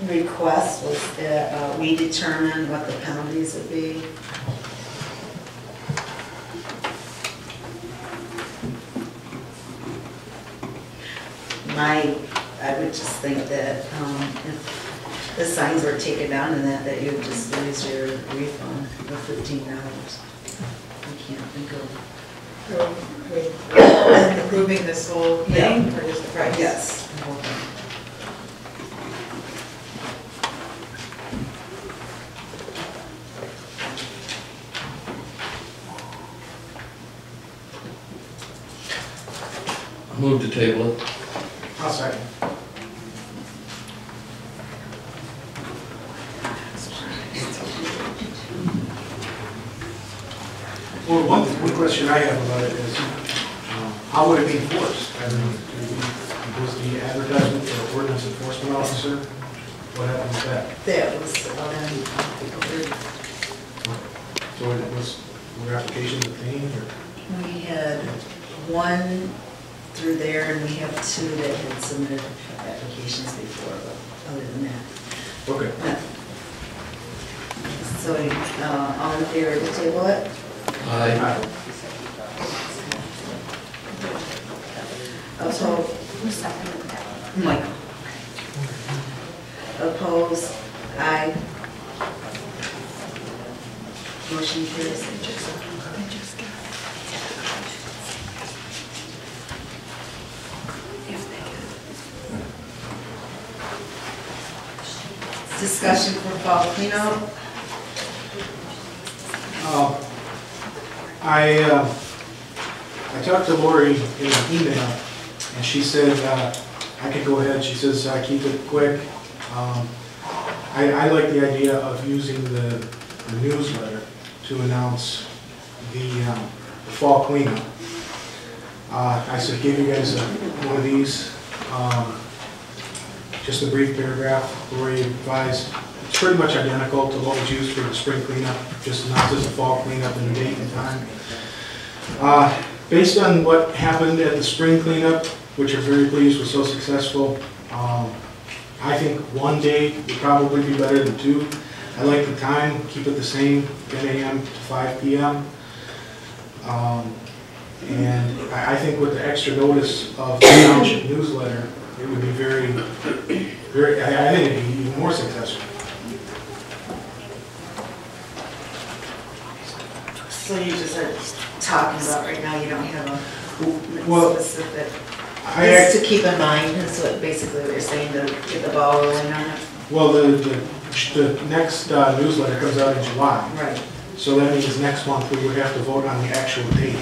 request was that we determine what the penalties would be. I would just think that if the signs were taken down and that you would just lose your refund of $15. I can't think of. Approving this whole thing, or just the price? Yes. the whole thing. Move to table it. I'll second. Well, one question I have about it is, how would it be enforced? I mean, was the advertisement for ordinance enforcement officer, what happened with that? That was, So it was, were applications obtained, or? we had one through there and we have two that had submitted applications before, but other than that. Okay. no. So, all in favor to table it? Aye. Opposed? Michael. Opposed? Aye. Motion carries. Discussion for fall cleanup. I talked to Lori in an email, and she said I could go ahead. She says keep it quick. I like the idea of using the newsletter to announce the fall cleanup. I said give you guys one of these, just a brief paragraph. Lori advised it's pretty much identical to what was used for the spring cleanup, just announces the fall cleanup and the date and time. Based on what happened at the spring cleanup, which I'm very pleased was so successful, I think 1 day would probably be better than 2. I like the time, keep it the same, 10 a.m. to 5 p.m. And I think with the extra notice of the township newsletter, it would be very, I think it'd be even more successful. So you just are talking about right now, you don't have a Well, specific, just to keep in mind, is what basically what you're saying, to get the ball rolling on it? Well, the next newsletter comes out in July. Right. So that means next month we would have to vote on the actual date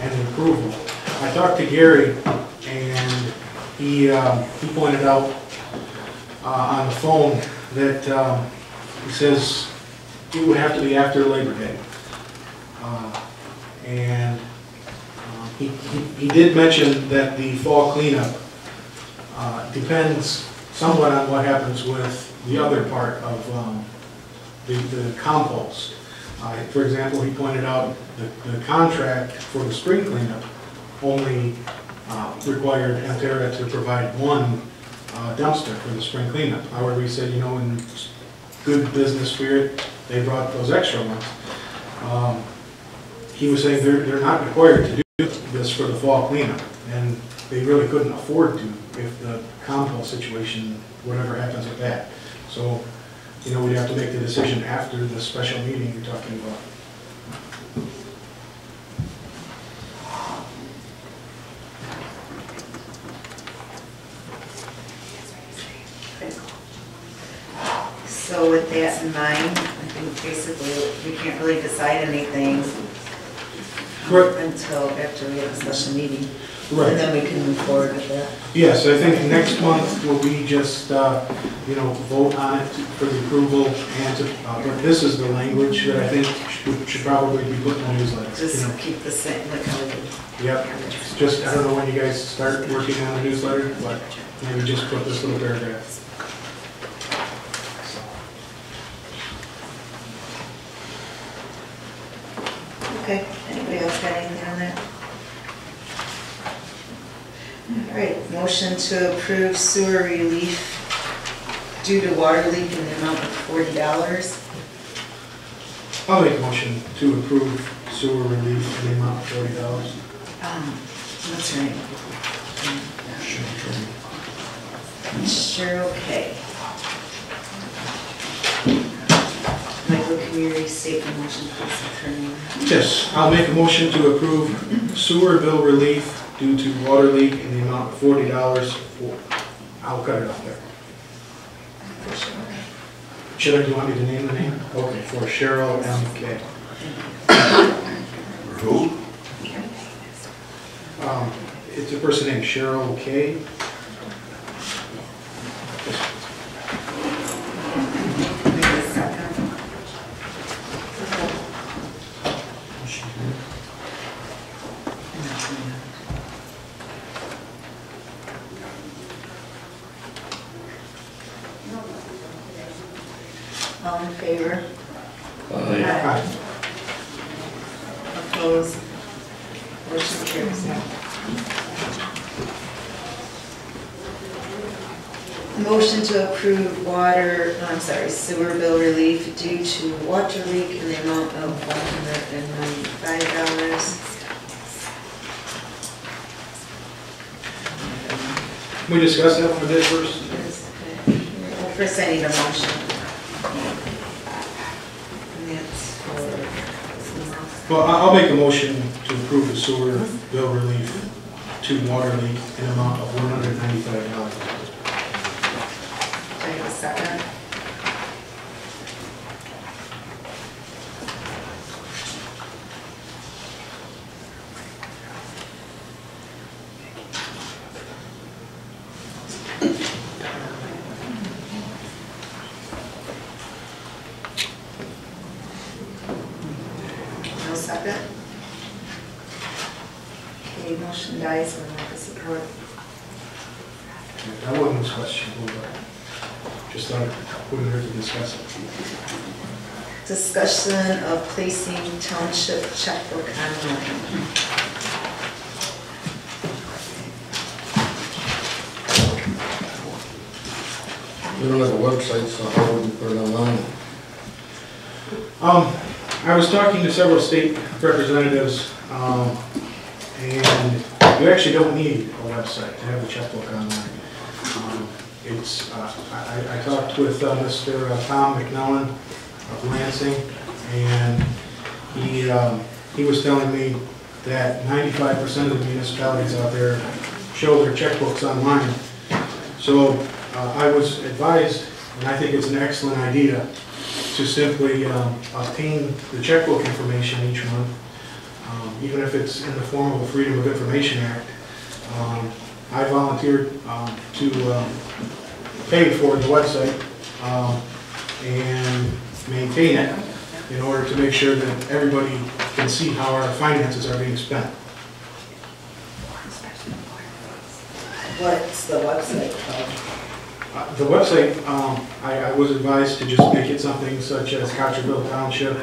and the approval. I talked to Gary and he pointed out on the phone that he says it would have to be after Labor Day. And he did mention that the fall cleanup depends somewhat on what happens with the other part of the compost. For example, he pointed out the contract for the spring cleanup only required Emterra to provide 1 dumpster for the spring cleanup. However, he said, you know, in good business spirit, they brought those extra ones. He was saying they're not required to do this for the fall cleanup, and they really couldn't afford to if the compost situation, whatever happens with that. So, you know, we'd have to make the decision after the special meeting you're talking about. So with that in mind, I think basically we can't really decide anything until after we have a special meeting. Right. And then we can move forward with that. Yes, I think next month will be just, you know, vote on it for the approval and to, but this is the language that I think should probably be put in the newsletter. Just you know. keep the same, like how we did. Yep, just, I don't know when you guys start working on the newsletter, but maybe just put this little paragraph. Okay, anybody else got anything on that? All right, motion to approve sewer relief due to water leak in the amount of $40. I'll make a motion to approve sewer relief in the amount of $40. What's her name? Cheryl K. Michael, Community Safety Motion, please, attorney. Yes, I'll make a motion to approve sewer bill relief due to water leak in the amount of $40 for, I'll cut it off there. Should I, do you want me to name the name? Okay, for Cheryl M.K. Who? It's a person named Cheryl K. All in favor? Aye. Opposed? Motion carries. Motion to approve sewer bill relief due to water leak in the amount of $195. Can we discuss that one a bit first? Well, first I need a motion. And that's for... Well, I'll make a motion to approve the sewer bill relief to water leak in an amount of $195. Do I have a second? No second? Okay, motion dies with lack of support. That wasn't a question, but just thought I put it here to discuss it. Discussion of placing township checkbook online. We don't have a website, so how would we put it online? I was talking to several state representatives, and you actually don't need a website to have the checkbook online. I talked with Mr. Tom McNamee of Lansing, and he was telling me that 95% of the municipalities out there show their checkbooks online. So I was advised, and I think it's an excellent idea, to simply obtain the checkbook information each month, even if it's in the form of the Freedom of Information Act. I volunteered to pay for the website and maintain it in order to make sure that everybody can see how our finances are being spent. What's the website called? The website, I was advised to just make it something such as Cottrellville Township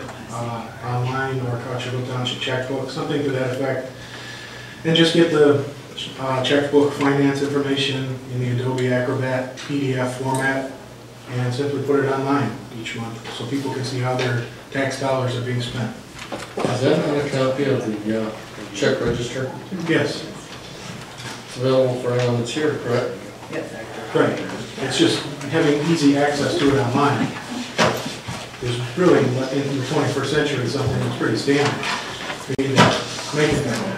online or Cottrellville Township checkbook, something to that effect, and just get the checkbook finance information in the Adobe Acrobat PDF format and simply put it online each month so people can see how their tax dollars are being spent. Is that on a copy of the check register? Yes. It's available for anyone that's here, correct? Yes. Right. It's just having easy access to it online. There's really, in the 21st century, something that's pretty standard. We need to make it that way.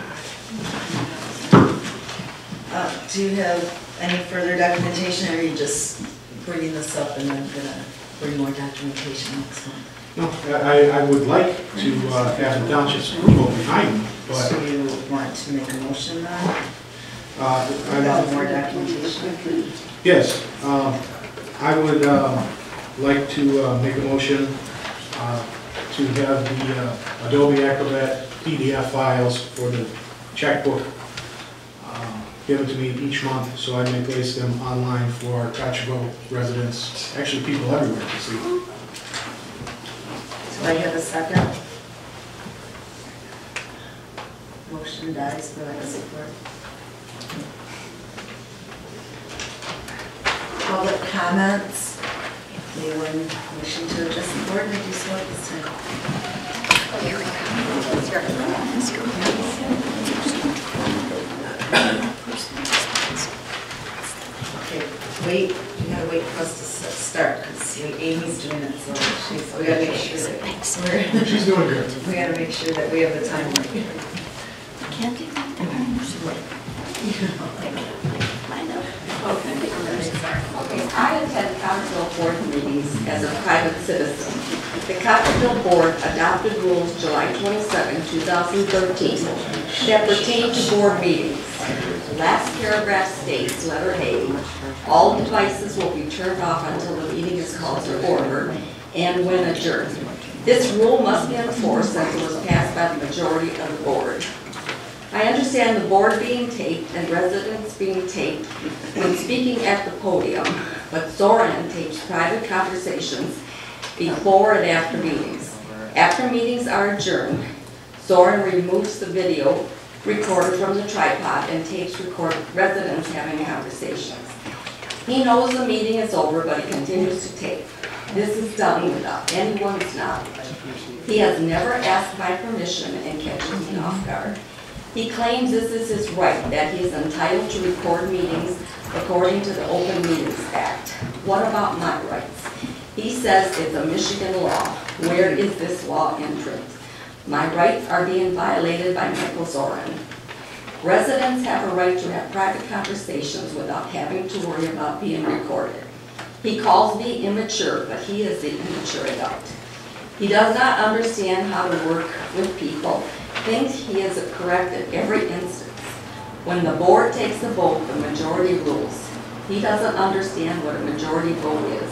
Do you have any further documentation, or are you just bringing this up and then gonna bring more documentation next month? No, I would like to have the township's approval behind me, but... So you want to make a motion then? About more documentation? Yes, I would like to make a motion to have the Adobe Acrobat PDF files for the checkbook given to me each month, so I may place them online for Cottrellville residents, actually people everywhere to see. So I have a second. Motion dies for lack of support. Public comments. Anyone wishing to address the board, may do so at this time. Okay, wait, you gotta wait for us to start, because Amy's doing it, so we gotta make sure that She's doing good. we gotta make sure that we have the time right. Can't do that. Okay, I attend Cottrellville Board meetings as a private citizen. The Cottrellville Board adopted rules July 27, 2013 that pertain to board meetings. Last paragraph states, letter A, all devices will be turned off until the meeting is called to order and when adjourned. This rule must be enforced since it was passed by the majority of the board. I understand the board being taped and residents being taped when speaking at the podium, but Zoran tapes private conversations before and after meetings. After meetings are adjourned, Zoran removes the video recorder from the tripod and tapes residents having conversations. He knows the meeting is over, but he continues to tape. This is done without anyone's knowledge. He has never asked my permission and catches me off guard. He claims this is his right, that he is entitled to record meetings according to the Open Meetings Act. What about my rights? He says it's a Michigan law. Where is this law in print? My rights are being violated by Michael Zoran. Residents have a right to have private conversations without having to worry about being recorded. He calls me immature, but he is the immature adult. He does not understand how to work with people, thinks he is correct in every instance. When the board takes a vote, the majority rules. He doesn't understand what a majority vote is.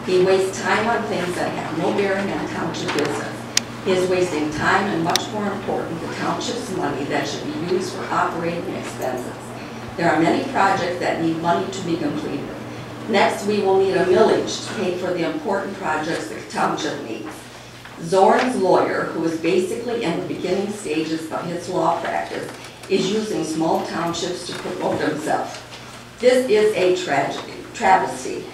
He wastes time on things that have no bearing on township business. He is wasting time and, much more important, the township's money that should be used for operating expenses. There are many projects that need money to be completed. Next, we will need a millage to pay for the important projects the township needs. Zoran's lawyer, who is basically in the beginning stages of his law practice, is using small townships to promote himself. This is a travesty.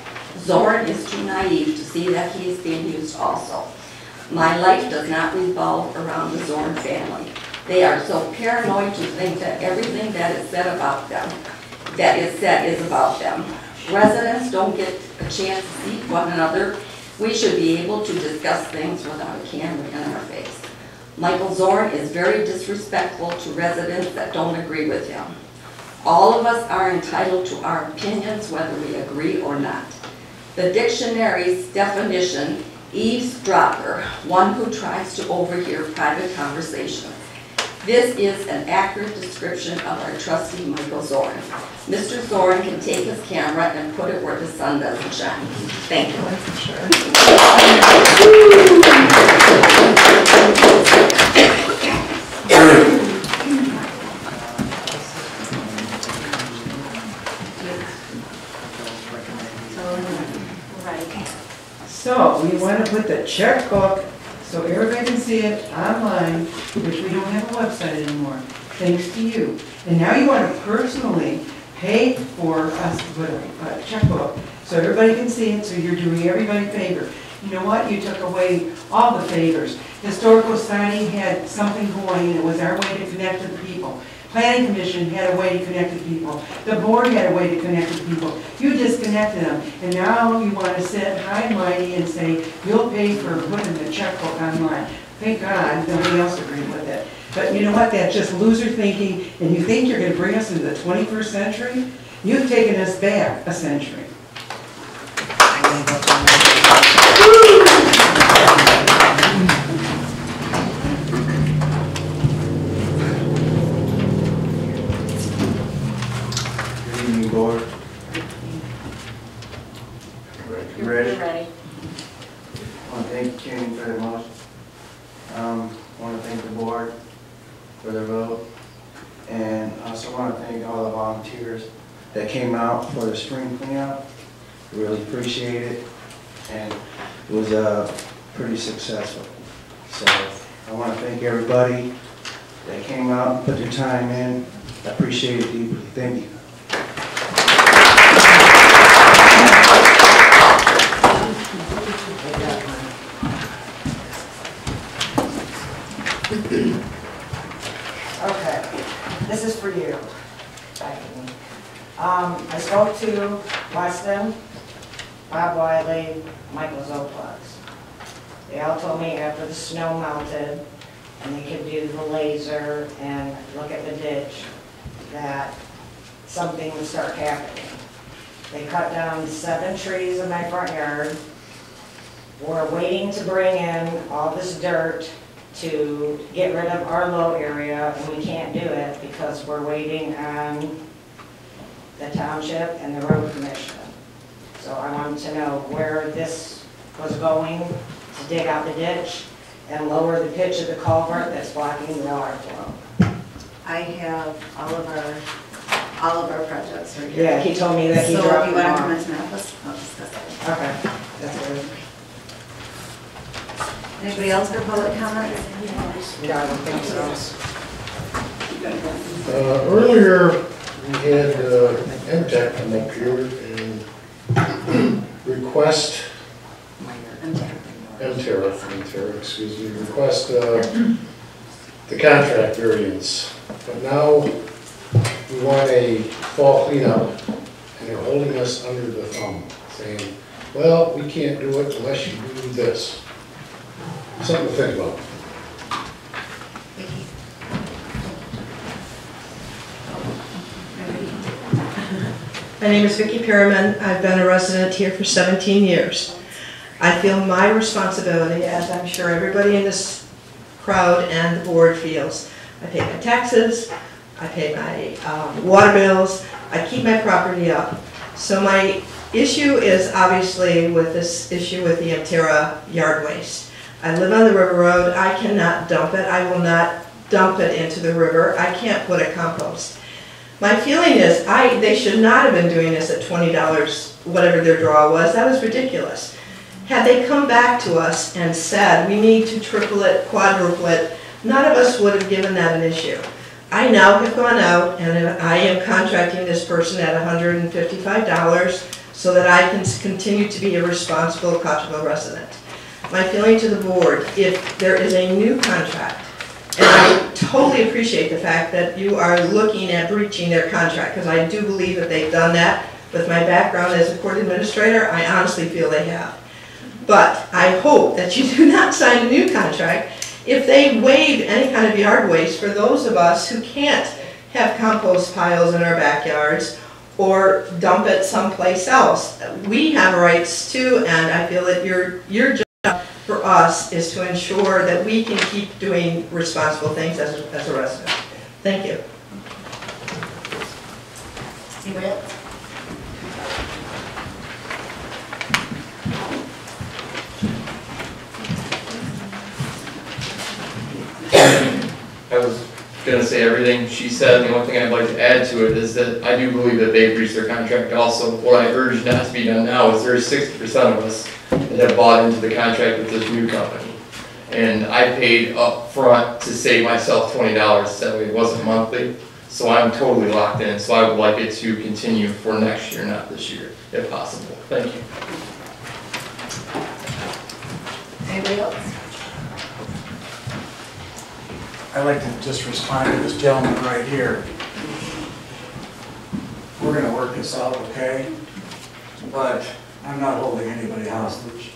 Zoran is too naive to see that he is being used also. My life does not revolve around the Zoran family. They are so paranoid to think that everything that is said about them, is about them. Residents don't get a chance to see one another. We should be able to discuss things without a camera in our face. Michael Zoran is very disrespectful to residents that don't agree with him. All of us are entitled to our opinions whether we agree or not. The dictionary's definition, eavesdropper, one who tries to overhear private conversations. This is an accurate description of our trustee, Michael Zoran. Mr. Zoran can take his camera and put it where the sun doesn't shine. Thank you. So we want to put the checkbook so everybody can see it online, which we don't have a website anymore, thanks to you. And now you want to personally pay for us to put a checkbook so everybody can see it, so you're doing everybody a favor. You know what? You took away all the favors. Historical Society had something going, and it was our way to connect to the people. Planning Commission had a way to connect to people. The board had a way to connect to people. You disconnected them, and now you want to sit high and mighty and say, you'll pay for putting the checkbook online. Thank God nobody else agreed with it. But you know what? That's just loser thinking, and you think you're going to bring us into the 21st century? You've taken us back a century. Board. You ready? We're ready. I want to thank Kenny for the motion. I want to thank the board for their vote. And I also want to thank all the volunteers that came out for the spring cleanup. I really appreciate it. And it was pretty successful. So I want to thank everybody that came out and put their time in. I appreciate it deeply. Thank you. Okay, this is for you. I spoke to Weston, Bob Wiley, Michael Zoplex. They all told me after the snow melted and they could do the laser and look at the ditch that something would start happening. They cut down 7 trees in my front yard. We're waiting to bring in all this dirt to get rid of our low area, and we can't do it because we're waiting on the township and the road commission. So I wanted to know where this was going to dig out the ditch and lower the pitch of the culvert that's blocking the water flow. I have all of our projects right here. Yeah, he told me that he So dropped you them want to off. come into my office? I'll discuss that. Okay, that's good. Anybody else for public comment? Yeah, I don't think so. Earlier, we had Emterra come up here and request, Emterra, excuse me, request the contract variance. But now we want a fall cleanup, and they're holding us under the thumb, saying, well, we can't do it unless you do this. Something to think about. My name is Vicki Perriman. I've been a resident here for 17 years. I feel my responsibility, as I'm sure everybody in this crowd and the board feels. I pay my taxes, I pay my water bills, I keep my property up. So my issue is obviously with this issue with the Emterra yard waste. I live on the river road. I cannot dump it. I will not dump it into the river. I can't put a compost. My feeling is they should not have been doing this at $20, whatever their draw was. That was ridiculous. Had they come back to us and said, we need to triple it, quadruple it, none of us would have given that an issue. I now have gone out and I am contracting this person at $155 so that I can continue to be a responsible Cottrellville resident. My feeling to the board, if there is a new contract, and I totally appreciate the fact that you are looking at breaching their contract, because I do believe that they've done that. With my background as a court administrator, I honestly feel they have. But I hope that you do not sign a new contract if they waive any kind of yard waste for those of us who can't have compost piles in our backyards or dump it someplace else. We have rights too, and I feel that your job for us is to ensure that we can keep doing responsible things as a resident. Thank you. Anybody else? I was going to say everything she said. The only thing I'd like to add to it is that I do believe that they breached their contract also. What I urge not to be done now is there's 60% of us that have bought into the contract with this new company. And I paid up front to save myself $20, so it wasn't monthly. So I'm totally locked in. So I would like it to continue for next year, not this year, if possible. Thank you. Anybody else? I'd like to just respond to this gentleman right here. We're going to work this out, okay? But I'm not holding anybody hostage.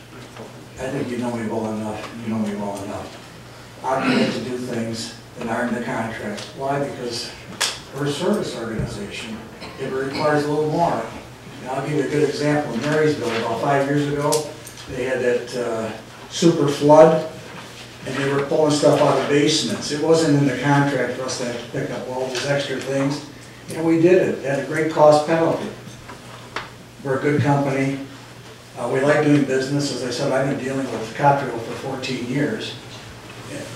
I think you know me well enough. You know me well enough. I'm going to do things that aren't in the contract. Why? Because we're a service organization. It requires a little more. And I'll give you a good example. In Marysville, about 5 years ago, they had that super flood. And they were pulling stuff out of basements. It wasn't in the contract for us to have to pick up all these extra things. And we did it at a great cost penalty. We're a good company. We like doing business. As I said, I've been dealing with Cottrellville for 14 years.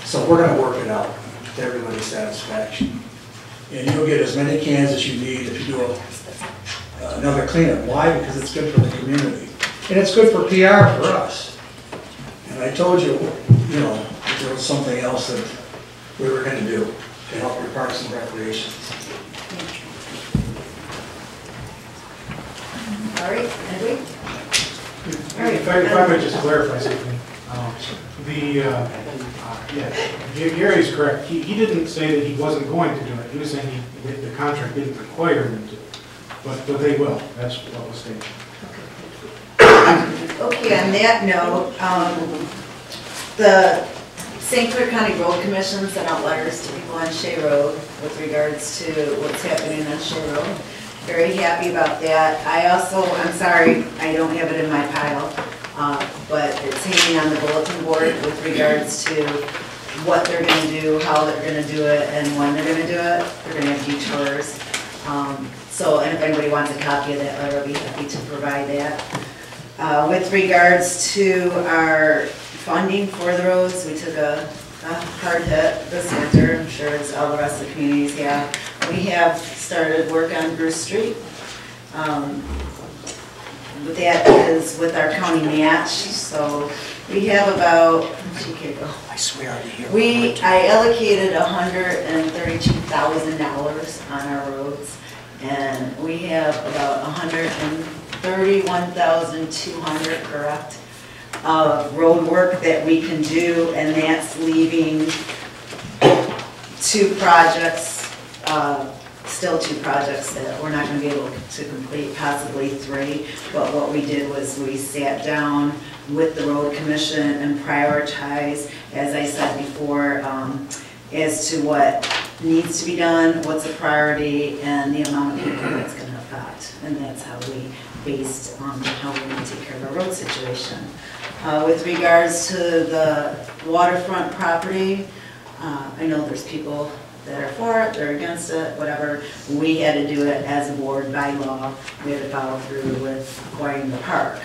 So we're going to work it out to everybody's satisfaction. And you'll get as many cans as you need if you do another cleanup. Why? Because it's good for the community. And it's good for PR for us. And I told you, you know, there was something else that we were going to do to help your parks and recreations. All right, Edwin? All right. If I could just clarify something. Gary's correct. He didn't say that he wasn't going to do it. He was saying the contract didn't require him to. But they will. That's what was stated. Okay, on that note, the St. Clair County Road Commission sent out letters to people on Shea Road with regards to what's happening on Shea Road. Very happy about that. I'm sorry, I don't have it in my pile, but it's hanging on the bulletin board with regards to what they're going to do, how they're going to do it, and when they're going to do it. They're going to have detours. And if anybody wants a copy of that letter, I'll be happy to provide that. With regards to our funding for the roads, we took a hard hit this winter. I'm sure as all the rest of the communities have. We have started work on Bruce Street. That is with our county match. So we have about, I swear I allocated $132,000 on our roads, and we have about $131,200, correct, of road work that we can do, and that's leaving still two projects that we're not going to be able to complete, possibly 3. But what we did was we sat down with the road commission and prioritized, as I said before, as to what needs to be done, what's a priority, and the amount of people that's going to affect. And that's how we based on how we're going to take care of our road situation. With regards to the waterfront property, I know there's people that are for it, they're against it, whatever. We had to do it as a board by law. We had to follow through with acquiring the park.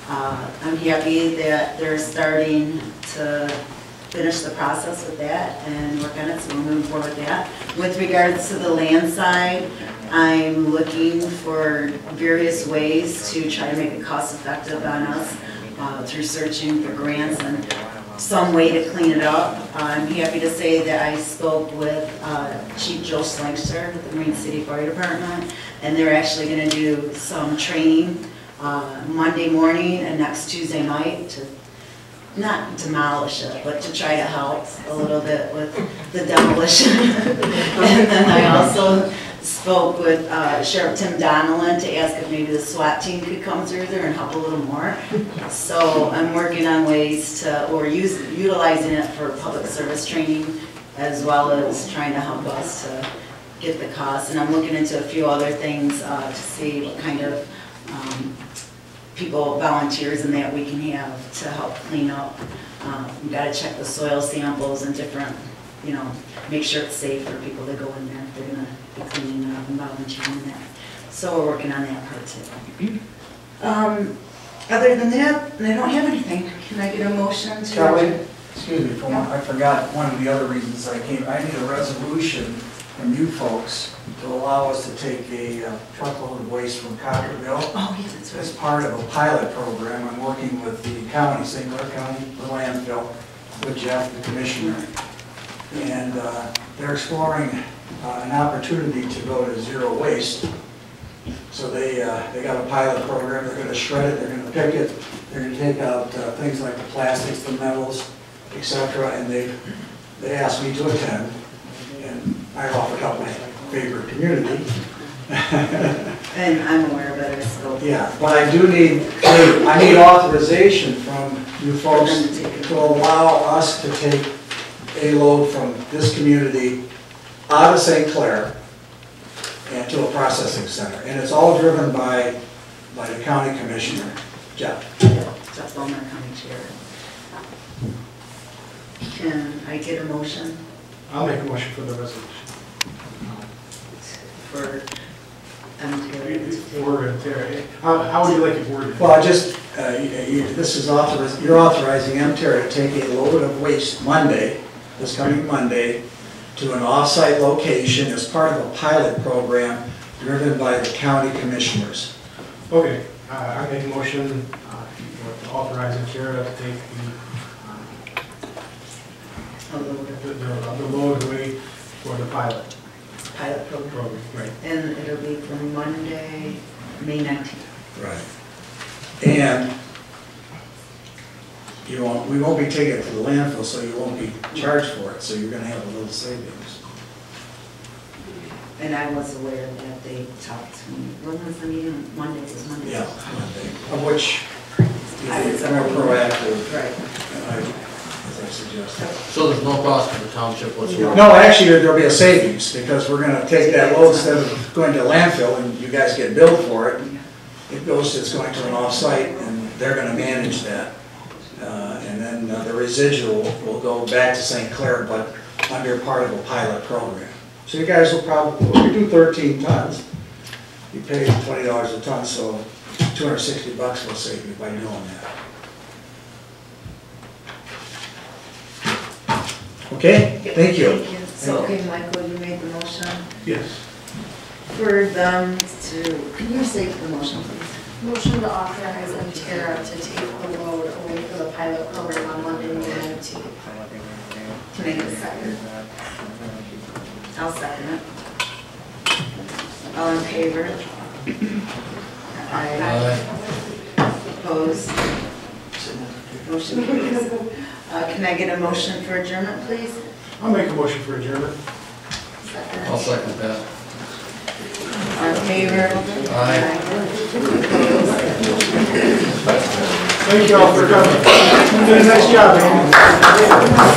I'm happy that they're starting to finish the process with that and work on it, so we're moving forward with that. With regards to the land side, I'm looking for various ways to try to make it cost effective on us through searching for grants and some way to clean it up. I'm happy to say that I spoke with Chief Joe Slankster with the Marine City Fire Department, and they're actually going to do some training Monday morning and next Tuesday night to not demolish it, but to try to help a little bit with the demolition. And then I also spoke with Sheriff Tim Donnellan to ask if maybe the SWAT team could come through there and help a little more. So I'm working on ways to, or utilizing it for public service training, as well as trying to help us to get the costs. And I'm looking into a few other things to see what kind of people, volunteers, and that we can have to help clean up. We've got to check the soil samples and different, make sure it's safe for people to go in there if they're going to be cleaning up and volunteering in that. So we're working on that part too. Other than that, I don't have anything. Can I get a motion to? Kelly, excuse me, I forgot one of the other reasons I came. I need a resolution from you folks to allow us to take a truckload of waste from Cottrellville. Oh, yeah, that's right. As part of a pilot program. I'm working with the county, St. Clair County, the landfill, with Jeff, the commissioner. And they're exploring an opportunity to go to zero waste. So they got a pilot program. They're going to shred it, they're going to pick it, they're going to take out things like the plastics, the metals, etc. And they asked me to attend. And I offered up my favorite community. And I'm aware of it, so. Yeah, but I do need authorization from you folks to allow us to take a load from this community out of St. Clair and to a processing center. And it's all driven by the county commissioner, Jeff. Jeff Bowman, county chair. Can I get a motion? I'll make a motion for the resolution. For Emterra. How would you like it worded? Well, you're authorizing Emterra to take a load of waste this coming Monday, to an off-site location as part of a pilot program driven by the county commissioners. Okay, I make a motion to authorize Emterra to take the load away for the pilot program. Right. And it'll be from Monday, May 19th. Right. And we won't be taking it to the landfill, so you won't be charged for it, so you're going to have a little savings. And I was aware that they talked to me. When was the meeting? Monday was Monday. Yeah, Monday. Of which you're more proactive. Right. As I suggested. So there's no cost to the township whatsoever? No, actually, there'll be a savings, because we're going to take that load instead of going to landfill, and you guys get billed for it. It's going to an off-site, and they're going to manage that. And then the residual will go back to St. Clair, but under part of a pilot program. So you guys will probably, we do 13 tons. You pay $20 a ton, so $260 will save you by doing that. Okay, thank you. So, okay, Michael, you made the motion Yes. for them to, can you say the motion, please? Motion to authorize Emterra to take the load away for the pilot program on Monday, May 19th. Can I get a second? I'll second it. All in favor? Aye. Opposed? Motion carries. Can I get a motion for adjournment, please? I'll make a motion for adjournment. Second. I'll second that. All in favor? Aye. Thank you all for coming. You did a nice job, Amy.